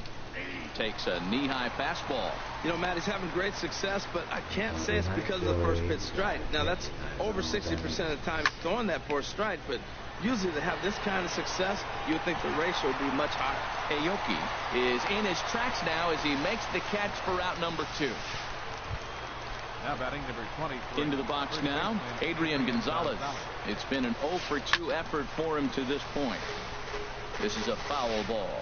Speaker 3: Takes a knee-high fastball.
Speaker 5: You know, Matt, he's having great success, but I can't say it's because of the first pitch strike. Now, that's over 60% of the time throwing that for a strike, but usually to have this kind of success, you would think the ratio would be much higher.
Speaker 3: Aoki is in his tracks now as he makes the catch for out number 2.
Speaker 6: Now batting, number 23.
Speaker 3: Into the box now, Adrian Gonzalez. It's been an 0 for 2 effort for him to this point. This is a foul ball.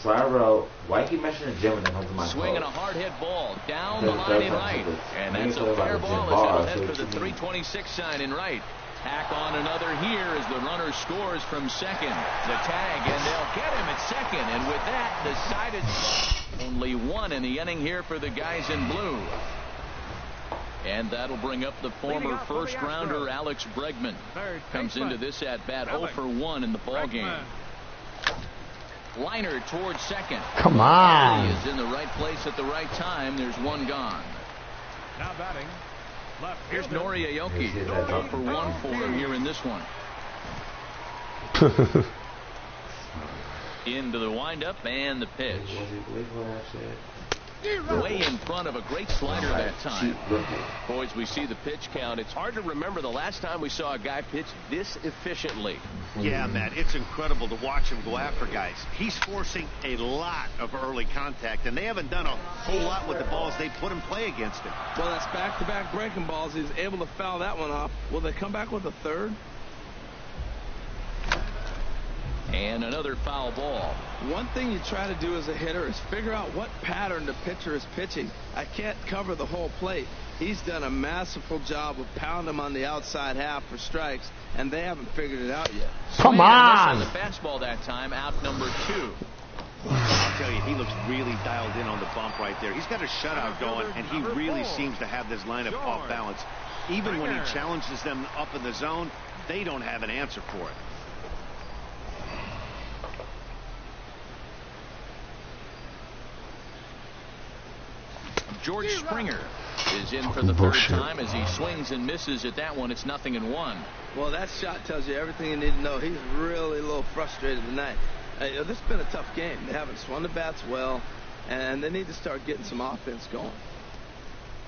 Speaker 1: So I wrote, why keep mentioning the gym when it comes to my
Speaker 3: Swinging
Speaker 1: coach?
Speaker 3: a hard hit ball down the line in right. And that's a fair ball as he'll head for the 326 sign in right. Tack on another here as the runner scores from second. The tag, and they'll get him at second. And with that, the side is only 1 in the inning here for the guys in blue. And that'll bring up the former first-rounder Alex Bregman. Comes into this at-bat 0 for 1 in the ballgame. Liner towards second.
Speaker 2: Come on.
Speaker 3: He is in the right place at the right time. There's 1 gone.
Speaker 6: Now batting, left
Speaker 3: Here's
Speaker 6: fielder.
Speaker 3: Nori Aoki. 0 for 1 for him here in this one. Into the windup and the pitch. Way in front of a great slider that time. Boys, we see the pitch count. It's hard to remember the last time we saw a guy pitch this efficiently.
Speaker 4: Yeah, Matt, it's incredible to watch him go after guys. He's forcing a lot of early contact, and they haven't done a whole lot with the balls they put in play against him.
Speaker 5: Well, that's back-to-back breaking balls. He's able to foul that one off. Will they come back with a third?
Speaker 3: And another foul ball.
Speaker 5: One thing you try to do as a hitter is figure out what pattern the pitcher is pitching. I can't cover the whole plate. He's done a masterful job of pounding him on the outside half for strikes, and they haven't figured it out yet.
Speaker 2: Come on.
Speaker 3: The fastball that time, out number 2.
Speaker 4: I'll tell you, he looks really dialed in on the bump right there. He's got a shutout going, and he really seems to have this lineup off balance. Even when he challenges them up in the zone, they don't have an answer for it.
Speaker 3: George Springer is in for the third time as he swings and misses at that one. It's 0-1.
Speaker 5: Well, that shot tells you everything you need to know. He's really a little frustrated tonight. This has been a tough game. They haven't swung the bats well, and they need to start getting some offense going.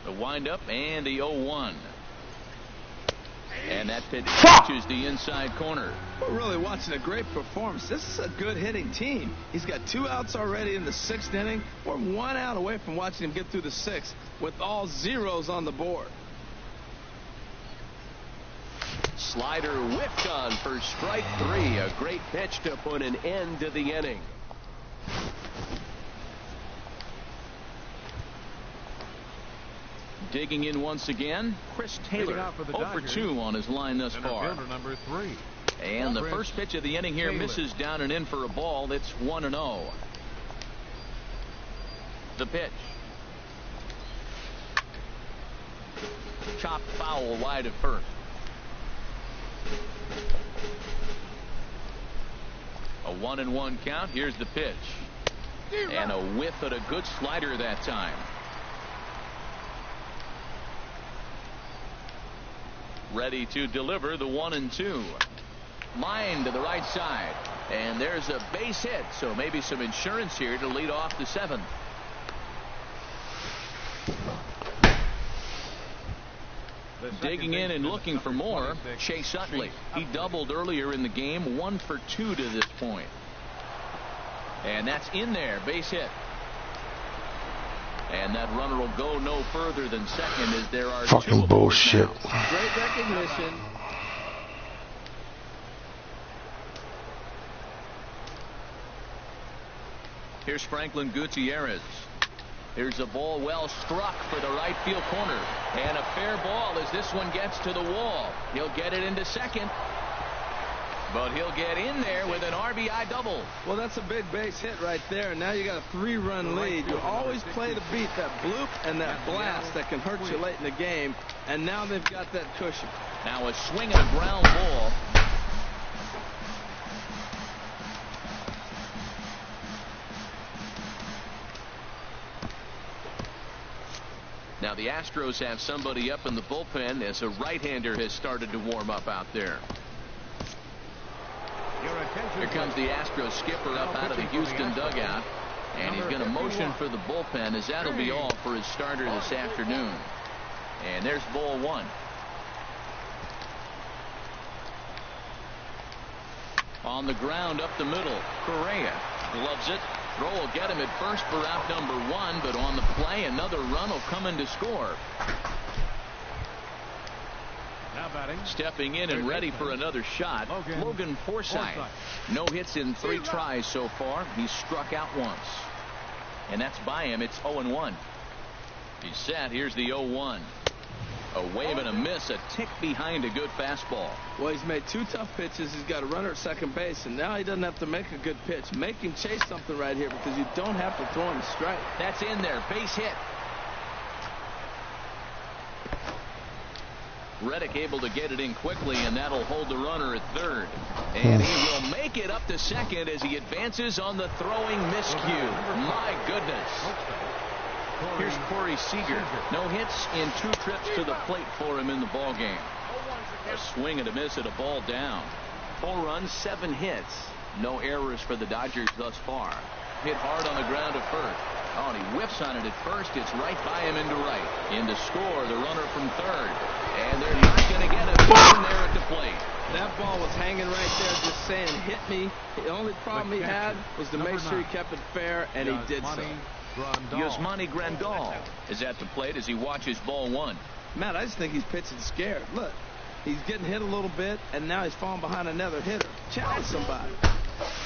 Speaker 3: The windup and the 0-1. And that pitch reaches the inside corner.
Speaker 5: We're really watching a great performance. This is a good hitting team. He's got 2 outs already in the 6th inning. We're 1 out away from watching him get through the 6th with all zeros on the board.
Speaker 3: Slider whipped on for strike 3. A great pitch to put an end to the inning. Digging in once again, Chris Taylor. 0 for 2 on his line thus far.
Speaker 6: Number 3.
Speaker 3: And the first pitch of the inning here misses down and in for a ball. It's 1-0. The pitch. Chopped foul wide at first. A 1-1 count. Here's the pitch. And a whiff at a good slider that time. Ready to deliver the 1-2. Line to the right side. And there's a base hit. So maybe some insurance here to lead off the 7th. Digging in and looking for more, Chase Utley. He doubled earlier in the game, 1 for 2 to this point. And that's in there, base hit. And that runner will go no further than second as there are
Speaker 2: fucking bullshit.
Speaker 5: Great recognition.
Speaker 3: Here's Franklin Gutierrez. Here's a ball well struck for the right field corner. And a fair ball as this one gets to the wall. He'll get it into second. But he'll get in there with an RBI double.
Speaker 5: Well, that's a big base hit right there. And now you got a 3-run lead. You always play to beat that bloop and that blast that can hurt you late in the game. And now they've got that cushion.
Speaker 3: Now a swing and a ground ball. Now the Astros have somebody up in the bullpen as a right-hander has started to warm up out there. Here comes the Astros skipper up out of the Houston dugout. And he's going to motion for the bullpen as that'll be all for his starter this afternoon. And there's ball one. On the ground up the middle. Correa gloves it. Throw will get him at first for out number one, but on the play, another run will come in to score.
Speaker 6: Now batting.
Speaker 3: Stepping in and ready for another shot, Logan Forsythe. No hits in 3 tries so far. He's struck out once. And that's by him. It's 0-1. He's set. Here's the 0-1. A wave and a miss, a tick behind a good fastball.
Speaker 5: Well, he's made 2 tough pitches. He's got a runner at second base, and now he doesn't have to make a good pitch. Make him chase something right here because you don't have to throw him straight.
Speaker 3: That's in there. Base hit. Reddick able to get it in quickly, and that'll hold the runner at third. And he will make it up to second as he advances on the throwing miscue. My goodness. Here's Corey Seager. No hits in 2 trips to the plate for him in the ball game. A swing and a miss at a ball down. 4 runs, 7 hits. No errors for the Dodgers thus far. Hit hard on the ground at first. Oh, and he whiffs on it at first. It's right by him into right. In to score, the runner from third. And they're not going to get it in there at the plate.
Speaker 5: That ball was hanging right there just saying, hit me. The only problem he had was to make sure he kept it fair, and he did so.
Speaker 3: Yasmani Grandal is at the plate as he watches ball one.
Speaker 5: Matt, I just think he's pitching scared. Look, he's getting hit a little bit, and now he's falling behind another hitter. Challenge somebody.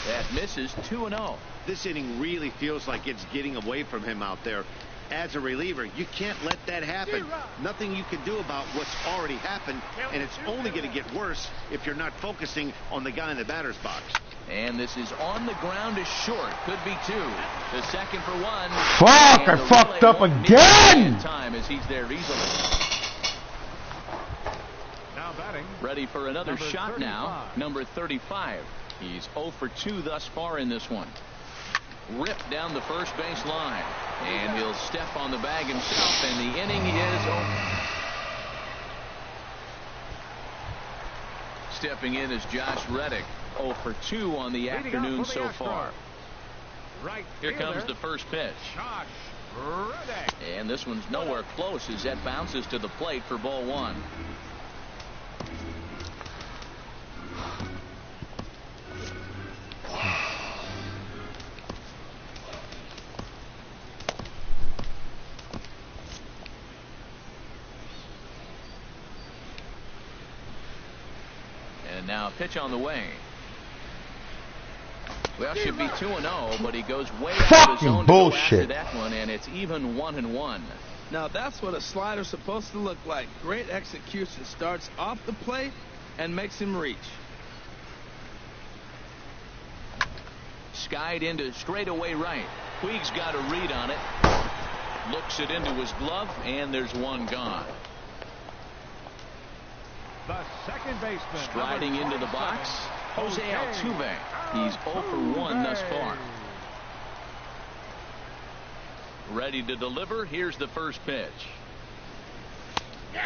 Speaker 3: That misses 2-0.
Speaker 4: This inning really feels like it's getting away from him out there. As a reliever, you can't let that happen. Nothing you can do about what's already happened, and it's only going to get worse if you're not focusing on the guy in the batter's box.
Speaker 3: And this is on the ground is short. Could be 2. The second for 1.
Speaker 2: Fuck, I fucked up again.
Speaker 3: Time as he's there easily.
Speaker 6: Now batting.
Speaker 3: Ready for another shot now. Number 35. He's 0 for 2 thus far in this one. Ripped down the first base line. And he'll step on the bag himself, and the inning is over. Stepping in is Josh Reddick. 0 for 2 on the afternoon so far. Here comes the first pitch. And this one's nowhere close as that bounces to the plate for ball 1. And now a pitch on the way. Well, should be 2-0, but he goes way out of his zone
Speaker 2: bullshit.
Speaker 3: To go after that one, and it's even 1-1.
Speaker 5: Now that's what a slider's supposed to look like. Great execution. Starts off the plate and makes him reach.
Speaker 3: Skied into straightaway right. Puig's got a read on it. Looks it into his glove, and there's one gone.
Speaker 6: The second baseman.
Speaker 3: Striding into the box, Jose Altuve. He's 0 for 1 thus far. Ready to deliver. Here's the first pitch.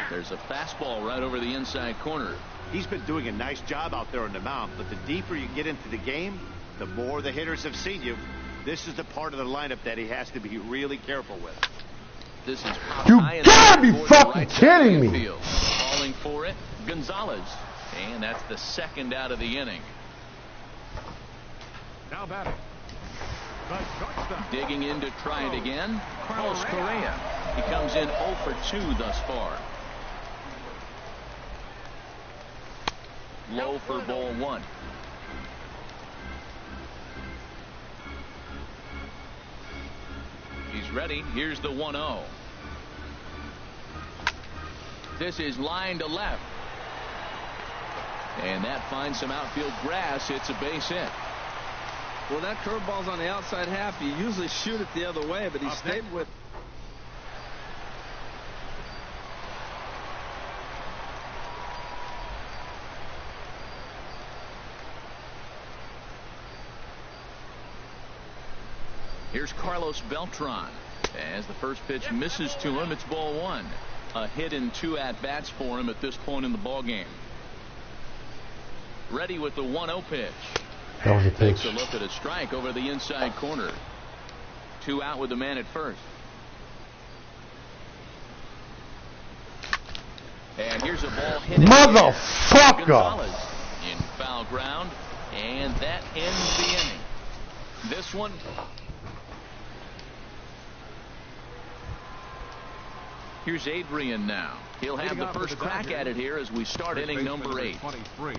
Speaker 3: There's a fastball right over the inside corner.
Speaker 4: He's been doing a nice job out there on the mound, but the deeper you get into the game, the more the hitters have seen you. This is the part of the lineup that he has to be really careful with.
Speaker 3: This is
Speaker 2: you gotta be fucking kidding me.
Speaker 3: Field. Calling for it, Gonzalez, and that's the second out of the inning.
Speaker 6: Now batting. The shortstop.
Speaker 3: Digging in to try it again, Carlos Correa. He comes in 0 for 2 thus far. Low for ball 1. He's ready. Here's the 1-0. This is line to left. And that finds some outfield grass. It's a base hit.
Speaker 5: Well, that curveball's on the outside half. You usually shoot it the other way, but he stayed with.
Speaker 3: Here's Carlos Beltran. As the first pitch misses to him, it's ball 1. A hit in 2 at-bats for him at this point in the ballgame. Ready with the 1-0 pitch.
Speaker 2: That was a pitch.
Speaker 3: Takes a look at a strike over the inside corner. 2 out with the man at first. And here's a ball hit.
Speaker 2: Motherfucker!
Speaker 3: Gonzalez in foul ground, and that ends the inning. This one. Here's Adrian now. He'll have the first crack at it here as we start inning number 8.
Speaker 6: 23.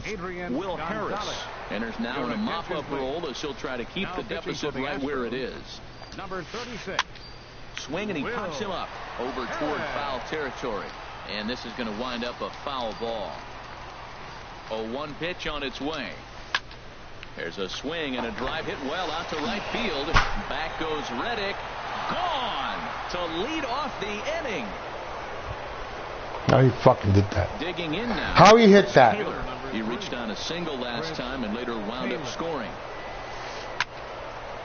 Speaker 6: Adrian
Speaker 3: Will Harris
Speaker 6: Gonzalez.
Speaker 3: enters now in a mop-up role as he'll try to keep the deficit right where it is.
Speaker 6: Number 36.
Speaker 3: Swing, and he pops him up over toward foul territory. And this is going to wind up a foul ball. 0-1 pitch on its way. There's a swing and a drive hit well out to right field. Back goes Reddick. Gone to lead off the inning.
Speaker 2: Now he fucking did that.
Speaker 3: Digging in now.
Speaker 2: How he hit that?
Speaker 3: Taylor. He reached on a single last time and later wound up scoring.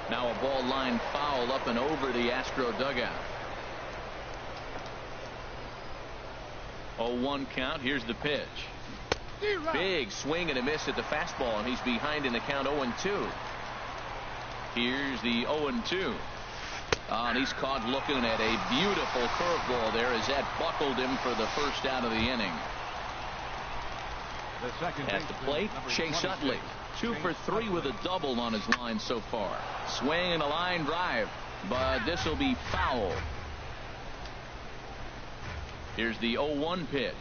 Speaker 3: Now a ball line foul up and over the Astro dugout. 0-1 count. Here's the pitch. Big swing and a miss at the fastball, and he's behind in the count 0-2. Here's the 0-2. And he's caught looking at a beautiful curveball there as that buckled him for the first out of the inning. At the plate, Chase Utley. 2 for 3 with a double on his line so far. Swing and a line drive, but this will be foul. Here's the 0-1 pitch.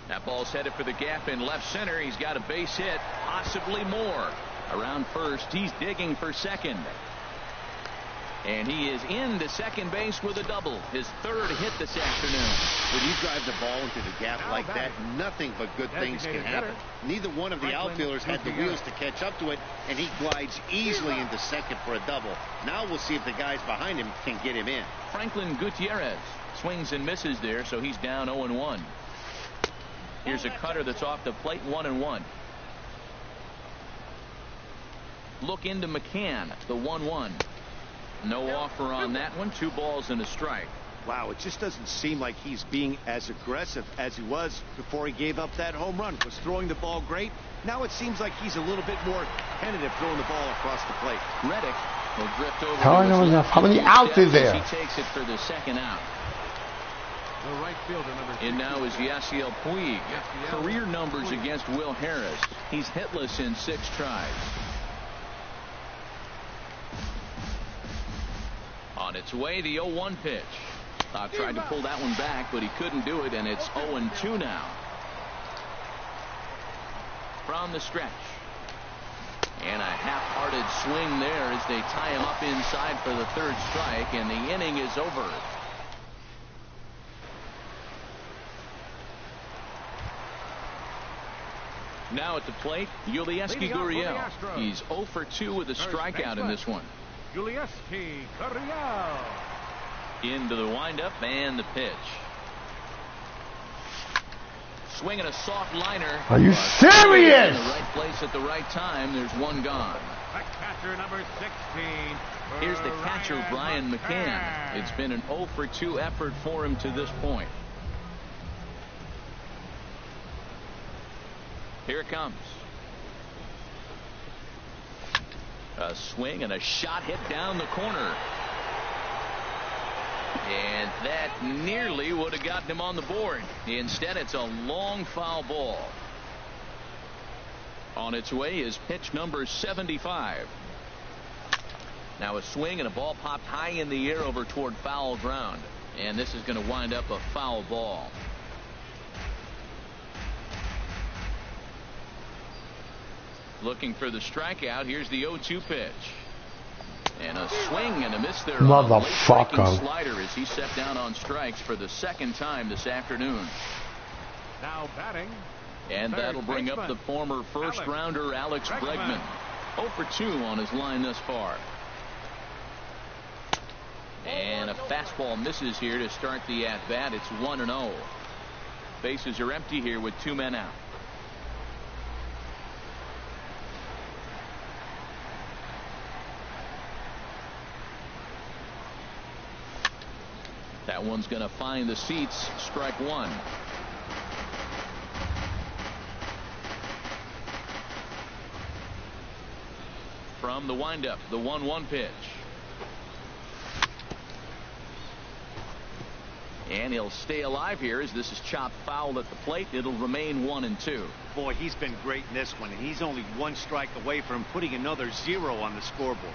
Speaker 3: That ball's headed for the gap in left center. He's got a base hit, possibly more. Around first, he's digging for second. And he is into second base with a double. His 3rd hit this afternoon.
Speaker 4: When you drive the ball into the gap like that, nothing but good things can happen. Neither one of the outfielders had the wheels to catch up to it, and he glides easily into second for a double. Now we'll see if the guys behind him can get him in.
Speaker 3: Franklin Gutierrez swings and misses there, so he's down 0-1. Here's a cutter that's off the plate, 1-1. Look into McCann, the 1-1. No offer on that one. 2 balls and a strike.
Speaker 4: Wow, it just doesn't seem like he's being as aggressive as he was before he gave up that home run. Was throwing the ball great. Now it seems like he's a little bit more tentative throwing the ball across the plate.
Speaker 3: Reddick will drift over.
Speaker 2: How I know enough? How many outs is there?
Speaker 3: He takes it for the 2nd out.
Speaker 6: The right fielder, number 6.
Speaker 3: And now is Yasiel Puig. Career numbers against Will Harris. He's hitless in 6 tries. On its way, the 0-1 pitch. Tried to pull that one back, but he couldn't do it, and it's 0-2 now. From the stretch. And a half-hearted swing there as they tie him up inside for the 3rd strike, and the inning is over. Now at the plate, Yulieski Gurriel. He's 0 for 2 with a strikeout in this one.
Speaker 6: Yulieski Gurriel.
Speaker 3: Into the windup and the pitch. Swinging a soft liner.
Speaker 2: Are you serious?
Speaker 3: In the right place at the right time. There's one gone.
Speaker 6: The catcher, number 16.
Speaker 3: Here's the catcher, Brian McCann. It's been an 0 for 2 effort for him to this point. Here it comes. A swing and a shot hit down the corner. And that nearly would have gotten him on the board. Instead, it's a long foul ball. On its way is pitch number 75. Now a swing and a ball popped high in the air over toward foul ground. And this is going to wind up a foul ball. Looking for the strikeout. Here's the 0-2 pitch. And a swing and a miss there.
Speaker 2: Motherfucker.
Speaker 3: Slider as he set down on strikes for the second time this afternoon.
Speaker 6: Now batting.
Speaker 3: And that'll bring up the former first rounder Alex Bregman. 0 for 2 on his line thus far. And a fastball misses here to start the at-bat. It's 1-0. Bases are empty here with 2 men out. That one's going to find the seats. Strike 1. From the windup, the 1-1 pitch. And he'll stay alive here as this is chopped foul at the plate. It'll remain 1-2.
Speaker 4: Boy, he's been great in this one, and he's only 1 strike away from putting another 0 on the scoreboard.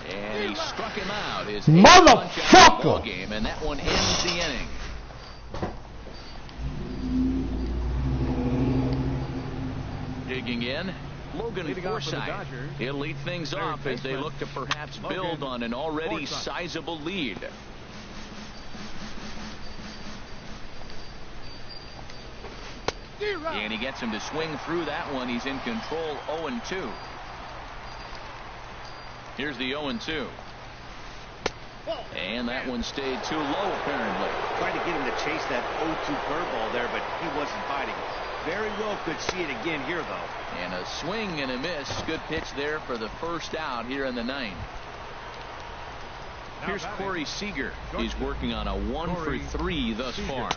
Speaker 3: And he struck him out. His
Speaker 2: motherfucker
Speaker 3: game, and that one ends the inning. Digging in, Logan Forsythe. He'll lead things off as they look to perhaps build on an already sizable lead. And he gets him to swing through that one. He's in control. 0-2. Here's the 0-2. And that one stayed too low, apparently.
Speaker 4: Tried to get him to chase that 0-2 curveball there, but he wasn't biting. Very well could see it again here, though.
Speaker 3: And a swing and a miss. Good pitch there for the first out here in the 9th. Here's Corey Seager. He's working on a 1 for 3 thus far.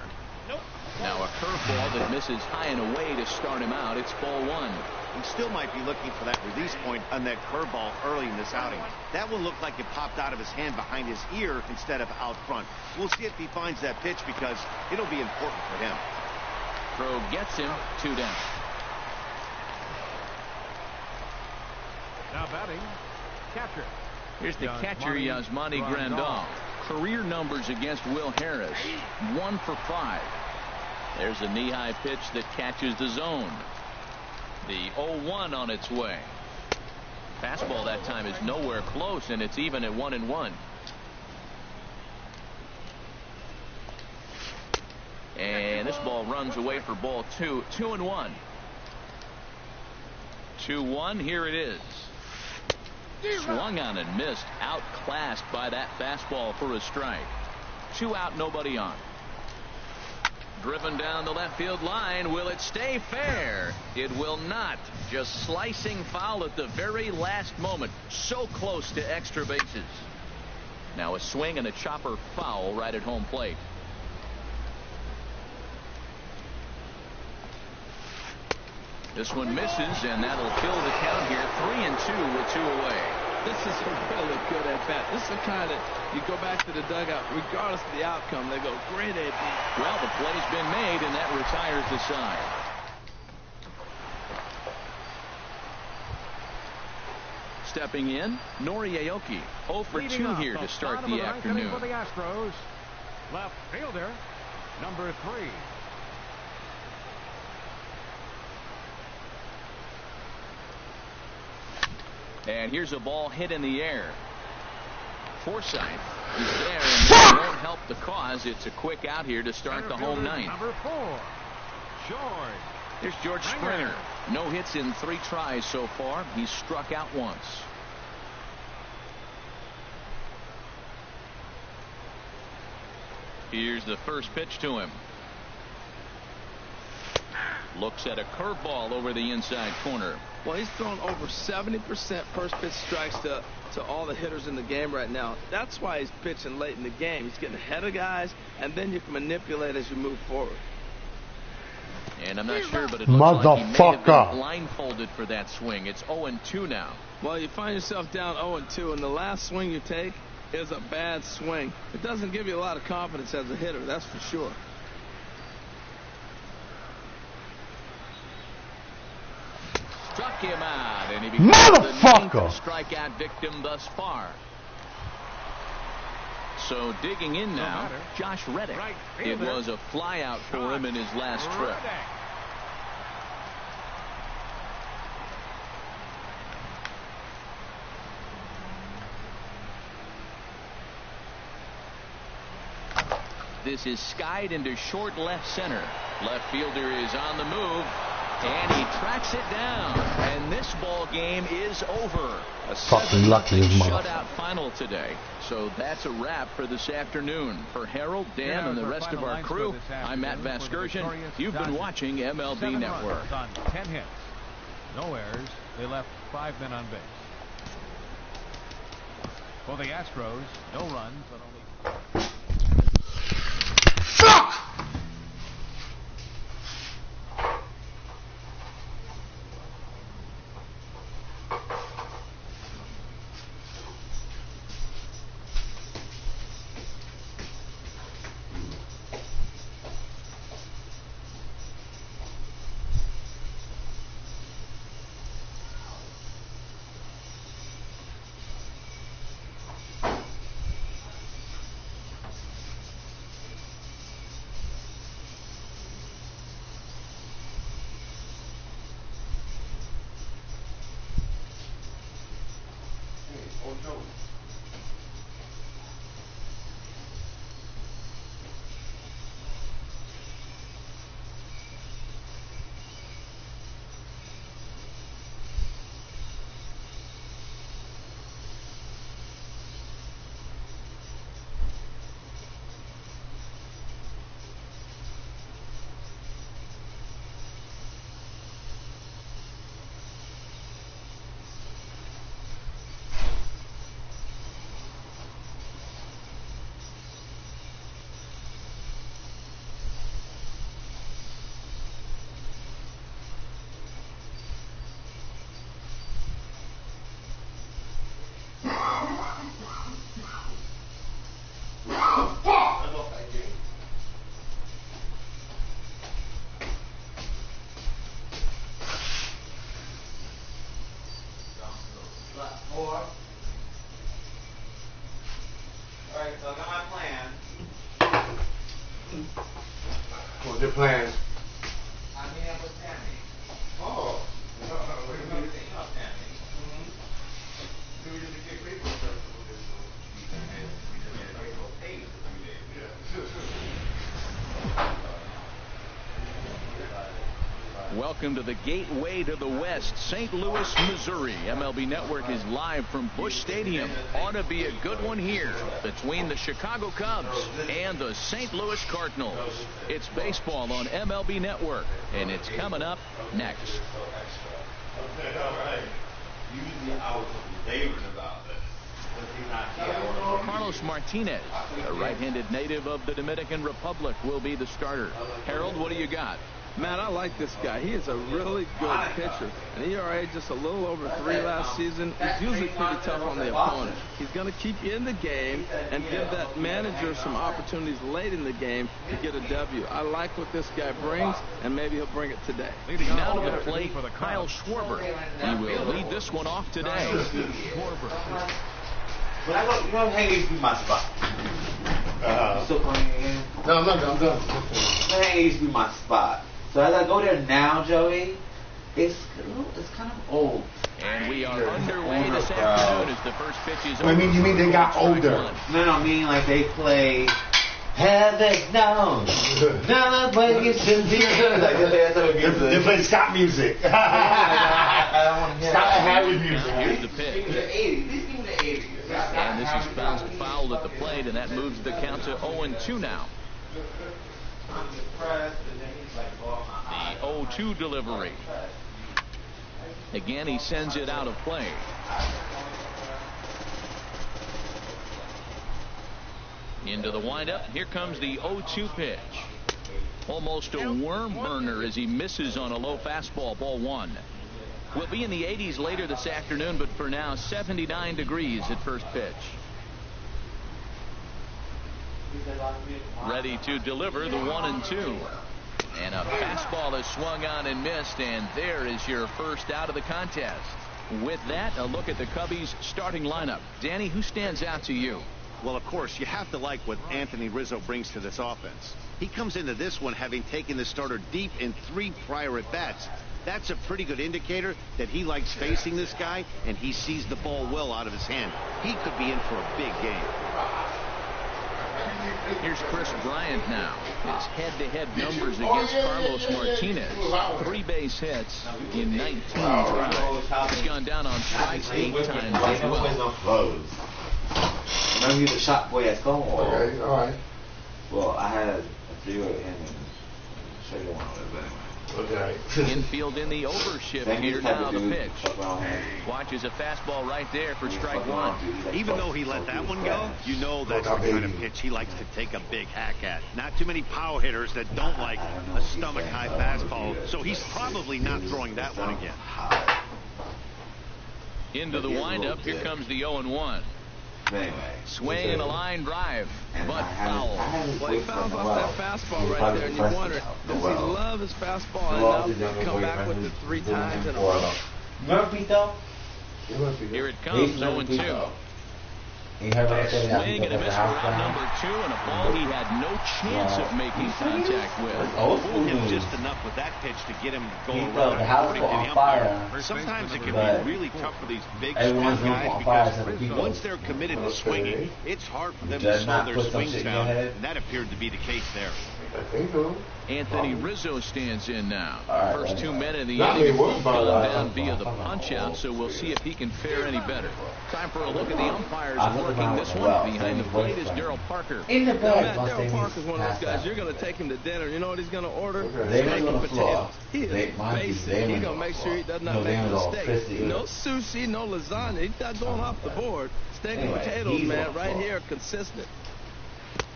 Speaker 3: Now a curveball that misses high and away to start him out. It's ball 1.
Speaker 4: He still might be looking for that release point on that curveball early in this outing. That one looked like it popped out of his hand behind his ear instead of out front. We'll see if he finds that pitch because it'll be important for him.
Speaker 3: Throw gets him. 2 down.
Speaker 6: Now batting, catcher.
Speaker 3: Here's the catcher, Yasmani Grandal. Career numbers against Will Harris. 1 for 5. There's a knee-high pitch that catches the zone. The 0-1 on its way. Fastball that time is nowhere close, and it's even at 1-1. And this ball runs away for ball 2. 2-1. 2-1. Here it is. Swung on and missed. Outclassed by that fastball for a strike. 2 out, nobody on. Driven down the left field line. Will it stay fair? It will not. Just slicing foul at the very last moment. So close to extra bases. Now a swing and a chopper foul right at home plate. This one misses, and that'll kill the count here. 3-2 with 2 away.
Speaker 5: This is a really good at bat. This is the kind that you go back to the dugout, regardless of the outcome. They go great at bat.
Speaker 3: Well, the play's been made, and that retires the side. Stepping in, Nori Aoki. 0 for 2 here to start the afternoon.
Speaker 6: For the Astros, left fielder, number 3.
Speaker 3: And here's a ball hit in the air. Forsythe is there, and that won't help the cause. It's a quick out here to start the home 9th.
Speaker 6: Number 4, George.
Speaker 3: Here's George Springer. No hits in 3 tries so far. He's struck out once. Here's the first pitch to him. Looks at a curveball over the inside corner.
Speaker 5: Well, he's thrown over 70% first pitch strikes to all the hitters in the game right now. That's why he's pitching late in the game. He's getting ahead of guys, and then you can manipulate as you move forward.
Speaker 3: And I'm not sure, but it looks like he may have been blindfolded for that swing. It's 0-2 now.
Speaker 5: Well, you find yourself down 0-2, and the last swing you take is a bad swing. It doesn't give you a lot of confidence as a hitter, that's for sure.
Speaker 3: Struck him out, And he becomes
Speaker 2: Motherfucker!
Speaker 3: the 9th strikeout victim thus far. So digging in now, Josh Reddick. It was a flyout for him in his last trip. This is skied into short left center. Left fielder is on the move, and he tracks it down. And this ball game is over. A
Speaker 2: Fucking lucky as mother.
Speaker 3: shutout final today. So that's a wrap for this afternoon. For Harold, Dan, and the rest of our crew, I'm Matt Vasgersian. You've been watching MLB Network.
Speaker 6: On 10 hits, no errors. They left 5 men on base. For the Astros, no runs, but only.
Speaker 2: Fuck! What's your plan?
Speaker 1: I'm meeting up with Tammy.
Speaker 2: Oh.
Speaker 1: We're going to see up Tammy.
Speaker 2: So we just get baseball stuff.
Speaker 3: Welcome to the gateway to the West, St. Louis, Missouri. MLB Network is live from Busch Stadium. Ought to be a good one here between the Chicago Cubs and the St. Louis Cardinals. It's baseball on MLB Network, and it's coming up next.
Speaker 1: Okay, all right. Usually I was raving about this.
Speaker 3: Carlos Martinez, a right-handed native of the Dominican Republic, will be the starter. Harold, what do you got?
Speaker 5: Man, I like this guy. He is a really good pitcher. An ERA just a little over 3 last season. He's usually pretty tough on the opponent. He's going to keep you in the game and give that manager some opportunities late in the game to get a W. I like what this guy brings, and maybe he'll bring it today.
Speaker 3: Now to the plate, Kyle Schwarber. He will lead this one off today.
Speaker 1: But I go, you know, Hank used to be my spot. Still playing again?
Speaker 2: No, I'm done.
Speaker 1: Hank used to be my spot. So as I go there now, Joey, it's kind of old.
Speaker 3: And we are underway this afternoon as the first pitch is over.
Speaker 2: You mean they got older?
Speaker 1: No, meaning like they play Heaven knows. Nobody should be good.
Speaker 2: They play stop music. Stop having music.
Speaker 3: Here's the pitch.
Speaker 1: These people the 80s.
Speaker 3: And this is bounced foul at the plate, and that moves the count to 0-2 now. The 0-2 delivery. Again, he sends it out of play. Into the windup. Here comes the 0-2 pitch. Almost a worm burner as he misses on a low fastball, ball one. We'll be in the 80s later this afternoon, but for now, 79 degrees at first pitch. Ready to deliver the 1-2. And a fastball is swung on and missed, and there is your first out of the contest. With that, a look at the Cubbies' starting lineup. Danny, who stands out to you?
Speaker 4: Well, of course, you have to like what Anthony Rizzo brings to this offense. He comes into this one having taken the starter deep in 3 prior at-bats. That's a pretty good indicator that he likes facing this guy, and he sees the ball well out of his hand. He could be in for a big game.
Speaker 3: Here's Chris Bryant now. His head-to-head numbers against Carlos Martinez. 3 base hits in 19 tries. He's gone down on strikes 8 times as well.
Speaker 1: Remember you the shot boy at Stonewall.
Speaker 2: Okay, all right.
Speaker 1: Well, I had a 3 with him and show you one of it, but anyway.
Speaker 2: Okay.
Speaker 3: Infield in the overshift here now, the pitch. Watches a fastball right there for strike 1.
Speaker 4: Even though he let that one go, you know that's the kind of pitch he likes to take a big hack at. Not too many power hitters that don't like a stomach-high fastball, so he's probably not throwing that one again.
Speaker 3: Into the windup, here comes the 0-1. Swing and a line drive, but foul.
Speaker 5: Well, he fouls off that fastball right there, and you wonder, does he love his fastball enough to come back with it 3 times in a row?
Speaker 1: Remember Pete though?
Speaker 3: Here it comes, 0-2. Swing and a miss for round number 2, and a ball he had no chance of making contact with.
Speaker 4: Fooled him just enough with that pitch to get him going around according to the umpire. Sometimes it can be really tough for these big, strong guys because once they're committed to swinging, it's hard for them to slow their swings down, and that appeared to be the case there.
Speaker 3: Anthony Rizzo stands in now. First 2 men in the inning have gone down via the punch-out, so we'll see if he can fare any better. Time for a look at the umpires working this one. Behind the plate is Daryl Parker.
Speaker 5: Daryl Parker's one of those guys. You're going to take him to dinner. You know what he's going to order? Steak and potatoes. He is basic. He's going to make sure he does not make a mistake. No sushi, no lasagna. He's not going off the board. Steak and potatoes, man, right here, consistent.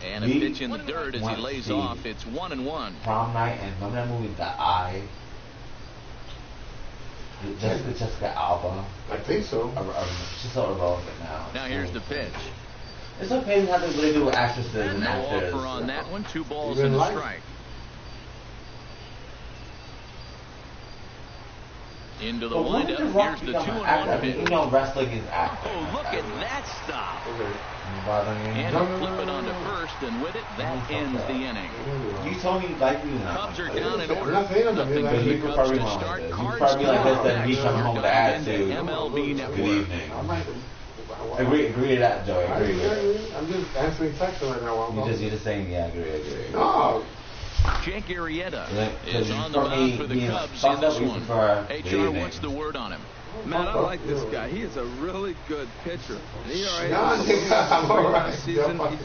Speaker 3: And a pitch in the dirt as he lays off. It's 1-1.
Speaker 1: Prom night, and remember that movie, The Eye? Jessica Alba.
Speaker 2: I think so.
Speaker 1: She's so irrelevant now.
Speaker 3: Now here's the pitch.
Speaker 1: It's okay how they do with actresses and
Speaker 3: No
Speaker 1: actors.
Speaker 3: offer on that one. 2 balls and a strike. Into the windup. Here's the 2-1 pitch.
Speaker 1: You know wrestling is acting.
Speaker 3: Oh, look at that stop.
Speaker 2: Okay.
Speaker 3: And he'll flip it onto first, and with it, that ends the inning.
Speaker 1: You told me you like me.
Speaker 3: Cubs are down in order.
Speaker 2: Nothing
Speaker 3: for the Cubs to start. Cards
Speaker 1: probably like this than me coming home with the attitude.
Speaker 3: MLB Network.
Speaker 1: Good evening. Agree to that, Joey. Agree.
Speaker 2: I'm just answering texts right now.
Speaker 1: You're just saying, yeah, agree.
Speaker 2: No.
Speaker 3: Jake Arrieta is on the mound for the Cubs in this one. HR, what's the word on him?
Speaker 5: Man, I like this guy. He is a really good pitcher. He's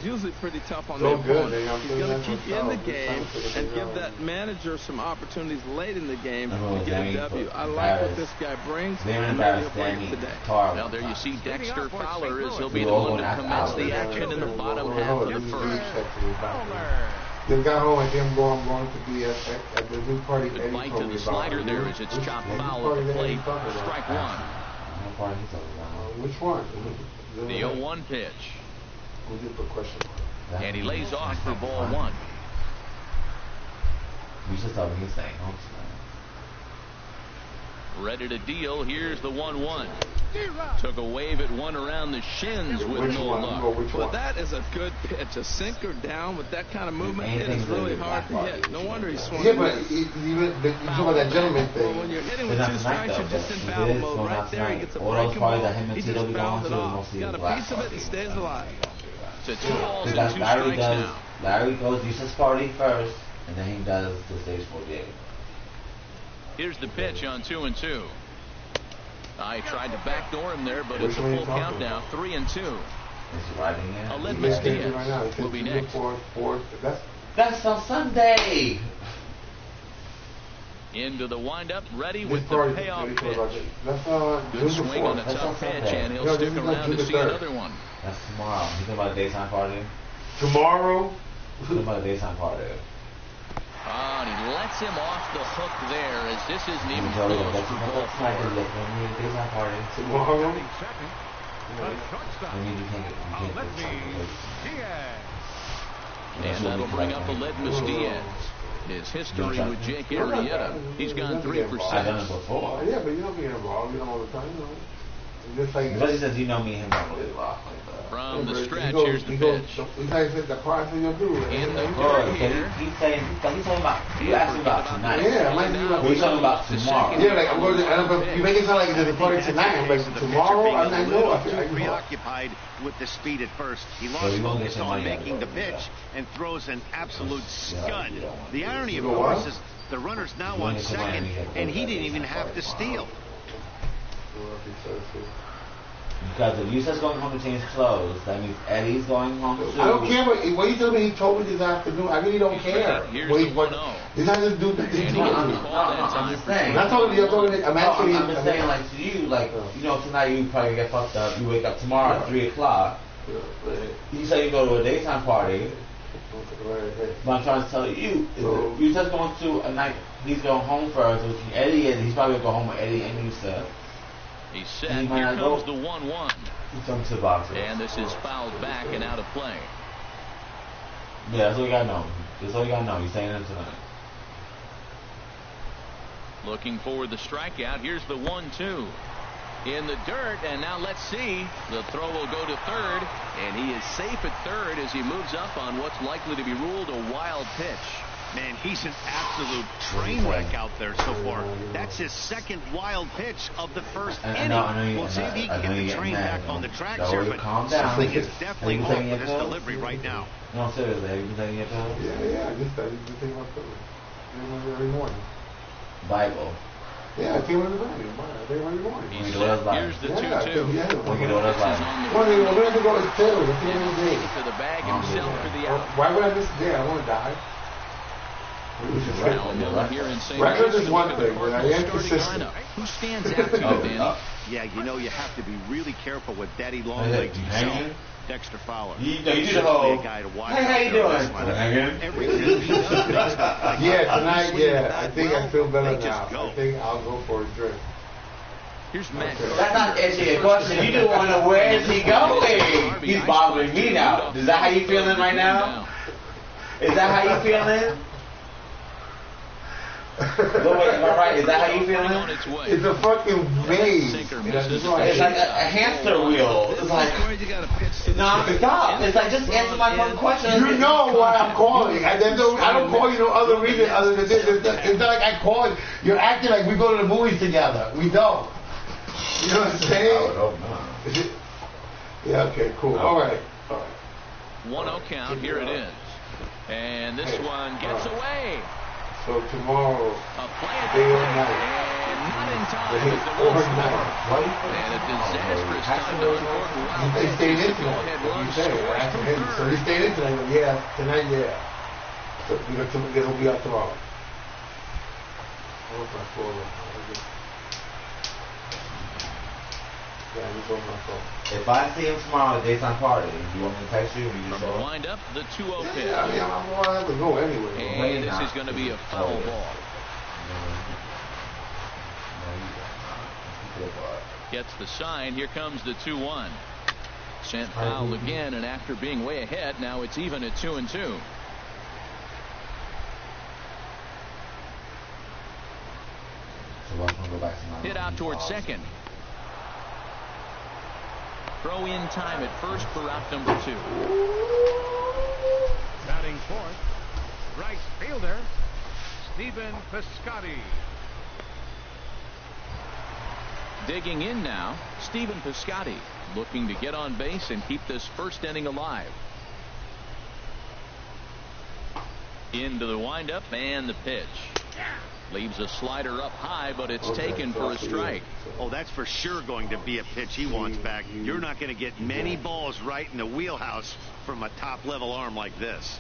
Speaker 5: usually pretty tough on the opponent. He's going to keep you in the game and give that manager some opportunities late in the game to get a W. I like what this guy brings. And maybe he'll bring it today.
Speaker 3: Now there you see Dexter Fowler as he'll be the one to commence the action in the bottom half of the first.
Speaker 2: Just got home and I'm going to be at the new party.
Speaker 3: Good bite to the slider there as it's chopped foul at the plate. Strike 1.
Speaker 2: Which one?
Speaker 3: The 0-1 pitch.
Speaker 2: We'll get the question.
Speaker 3: And he lays off for ball 1.
Speaker 1: You should tell me he's saying.
Speaker 3: Ready to deal. Here's the 1-1. Took a wave at one around the shins with no luck.
Speaker 5: But that is a good pitch. A sinker down with that kind of movement, it is really hard to hit. No wonder he swung.
Speaker 2: Yeah, but even you talk about that gentleman thing.
Speaker 5: Well, when you're hitting with 2 strikes, you're just in foul mode. Right there, he gets a breaking ball. He just fouls it off. Got a piece of it and stays alive.
Speaker 3: So 2 balls and 2 strikes now.
Speaker 1: Larry goes useless party first, and then he does the stage 48.
Speaker 3: Here's the pitch on 2-2. I tried to backdoor him there, but it's a full count now. 3-2. Litmus Diaz will be next.
Speaker 1: That's on Sunday.
Speaker 3: Into the windup, ready with the payoff pitch. Good swing on a tough pitch, and he'll stick around to see another one.
Speaker 1: That's tomorrow. You think about a daytime party?
Speaker 2: Tomorrow?
Speaker 1: You think about a daytime party?
Speaker 3: And he lets him off the hook there as this isn't even close to ball 4.
Speaker 2: Tomorrow?
Speaker 3: And that'll bring up the Litmus Diaz. his history with Jake Arrieta. He's gone 3 for 6.
Speaker 1: I've done it before.
Speaker 2: Yeah, but you don't get involved. You know all the time, you know. Just like
Speaker 1: Especially since you know me and him don't really rock like that.
Speaker 3: From the stretch, here's the pitch.
Speaker 2: He's like the parts of your dude.
Speaker 3: In the
Speaker 1: Bro,
Speaker 3: third here.
Speaker 1: he's talking about, you asked me about tonight.
Speaker 2: Yeah, I might be like,
Speaker 1: We're talking about tomorrow.
Speaker 2: yeah, like I'm going to, you make it sound like it's a party tonight. I'm like, tomorrow? I'm not
Speaker 4: too preoccupied with the speed at first. He lost focus on making the pitch and throws an absolute scud. The irony, of course, is the runner's now on second, and he didn't even have to steal.
Speaker 1: Because if Yusuf's going home to change clothes, that means Eddie's going home too.
Speaker 2: I don't care what you told me. He told me this afternoon. I really don't care. He's not just doing nothing.
Speaker 1: I'm just saying.
Speaker 2: I'm talking to you. I'm
Speaker 1: just saying, like, to you, like, you know, tonight you probably get fucked up. You wake up tomorrow at 3 o'clock. You say you go to a daytime party. But I'm trying to tell you, if Yusuf's going to a night, he's going home first with Eddie, and he's probably going to go home with Eddie and Yusuf.
Speaker 3: He's set. Here comes the 1-1.
Speaker 1: To the box.
Speaker 3: And this is fouled back and out of play.
Speaker 1: Yeah, that's all you got to know. That's all you got to know. He's saying it tonight.
Speaker 3: Looking for the strikeout. Here's the 1-2. In the dirt, and now let's see. The throw will go to third, and he is safe at third as he moves up on what's likely to be ruled a wild pitch.
Speaker 4: Man, he's an absolute train wreck out there so far. That's his second wild pitch of the first inning. We'll see if he can get the train back on the tracks here, but something is definitely off with his delivery right now.
Speaker 1: No, seriously, have you been taking your pills?
Speaker 2: Yeah, I just started to take my pills every morning.
Speaker 1: Bible.
Speaker 2: Yeah, I take one every morning. I take one every morning.
Speaker 3: Here's the 2-2.
Speaker 1: When you do it,
Speaker 2: we're going to go to pills. I take it every day.
Speaker 3: To the bag himself for the out.
Speaker 2: Why would I miss a day? I don't want to die. Record is one thing, but I am consistent.
Speaker 3: Who stands out to you, Danny?
Speaker 4: Yeah, you know you have to be really careful with Daddy Longlegs himself. Dexter Fowler.
Speaker 1: You do the whole, hey, how you doing?
Speaker 2: Yeah, tonight, yeah. I think I feel better now. I think I'll go for a drink.
Speaker 3: Here's Matt.
Speaker 1: That's not answering your question. You just want to know where is he going? He's bothering me now. Is that how you feeling right now? Is that how you feeling? Am I right? Is that how you feeling?
Speaker 2: It's a fucking maze.
Speaker 1: It's like a hamster wheel. It's like, stop. It's like, just answer my one question.
Speaker 2: You know why I'm calling. I don't call you no other reason other than this. It's not like I call you. You're acting like we go to the movies together. We don't. You know what I'm saying? Yeah, okay, cool. All right.
Speaker 3: 1-0 count. Here it is. And this one gets away.
Speaker 2: So tomorrow,
Speaker 3: day or night. And not in time as the run scored. And a disastrous time to score.
Speaker 2: They stayed in tonight. You say it. So they stayed in tonight. Yeah, tonight, yeah. So it'll be up tomorrow.
Speaker 1: If I see him tomorrow at daytime party, you want me to text you?
Speaker 3: From the wind up, the 2-0 pitch.
Speaker 2: Yeah, I mean, I'm going to have to go anyway.
Speaker 3: And this is going to be a foul ball. Gets the sign. Here comes the 2-1. Sent foul again, and after being way ahead, now it's even at 2-2. Hit out towards second. Throw in time at first for out number 2.
Speaker 6: Batting fourth, right fielder, Stephen Piscotty.
Speaker 3: Digging in now, Stephen Piscotty, looking to get on base and keep this first inning alive. Into the windup and the pitch. Leaves a slider up high, but it's taken for a strike.
Speaker 4: Oh, that's for sure going to be a pitch he wants back. You're not going to get many balls right in the wheelhouse from a top-level arm like this.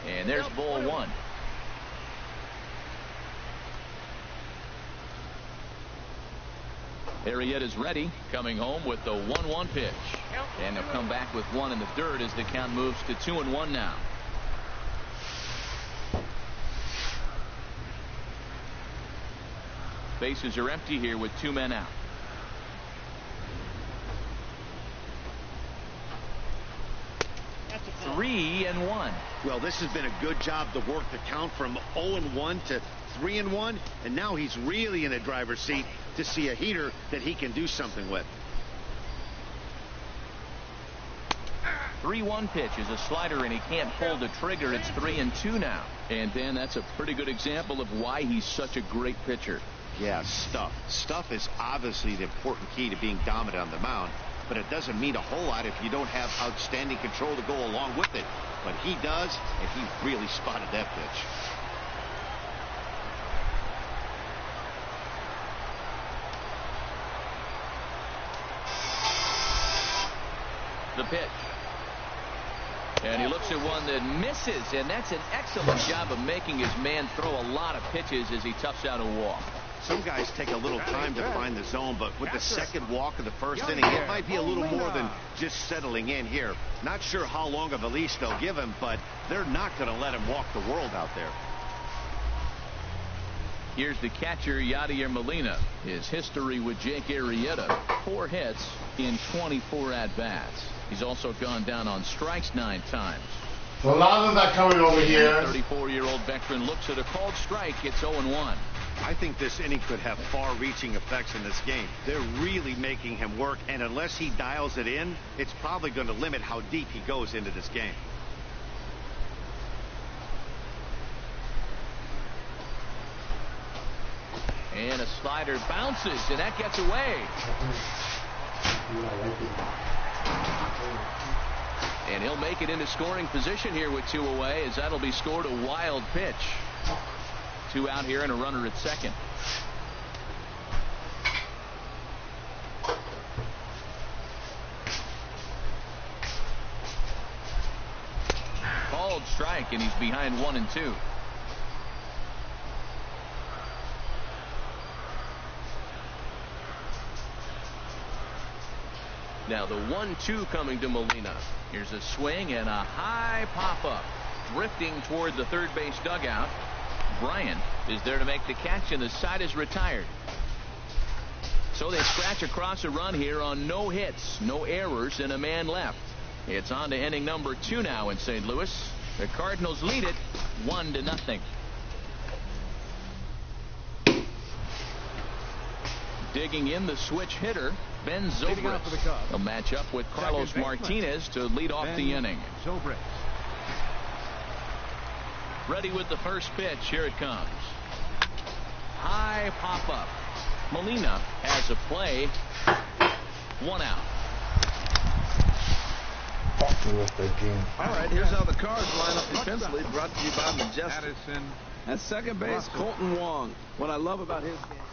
Speaker 3: And there's ball 1. Arrieta's ready, coming home with the 1-1 pitch. And they'll come back with one in the dirt as the count moves to 2-1 now. Bases are empty here with 2 men out. 3-1.
Speaker 4: Well, this has been a good job to work the count from 0-1 to 3-1, and now he's really in the driver's seat to see a heater that he can do something with.
Speaker 3: 3-1 pitch is a slider, and he can't pull the trigger. It's 3-2 now. And Dan, that's a pretty good example of why he's such a great pitcher.
Speaker 4: Yeah, stuff. Stuff is obviously the important key to being dominant on the mound, but it doesn't mean a whole lot if you don't have outstanding control to go along with it. But he does, and he really spotted that pitch.
Speaker 3: The pitch. And he looks at one that misses, and that's an excellent job of making his man throw a lot of pitches as he toughs out a walk.
Speaker 4: Some guys take a little time to find the zone, but with the second walk of the first inning, it might be a little more than just settling in here. Not sure how long of a leash they'll give him, but they're not going to let him walk the world out there.
Speaker 3: Here's the catcher, Yadier Molina. His history with Jake Arrieta, 4 hits in 24 at-bats. He's also gone down on strikes 9 times.
Speaker 2: A lot of that coming over here.
Speaker 3: 34-year-old veteran looks at a called strike. It's 0-1.
Speaker 4: I think this inning could have far-reaching effects in this game. They're really making him work, and unless he dials it in, it's probably going to limit how deep he goes into this game.
Speaker 3: And a slider bounces, and that gets away. And he'll make it into scoring position here with 2 away, as that'll be scored a wild pitch. 2 out here and a runner at second. Called strike, and he's behind 1-2. Now the 1-2 coming to Molina. Here's a swing and a high pop-up. Drifting toward the third base dugout. Bryant is there to make the catch, and the side is retired. So they scratch across a run here on no hits, no errors, and a man left. It's on to inning number 2 now in St. Louis. The Cardinals lead it 1-0. Digging in the switch hitter, Ben Zobrist. He'll match up with Carlos Martinez to lead off the inning. Ready with the first pitch. Here it comes. High pop-up. Molina has a play. 1 out.
Speaker 5: All right, here's how the Cards line up defensively, brought to you by Majestic. At second base, Colton Wong. What I love about his game.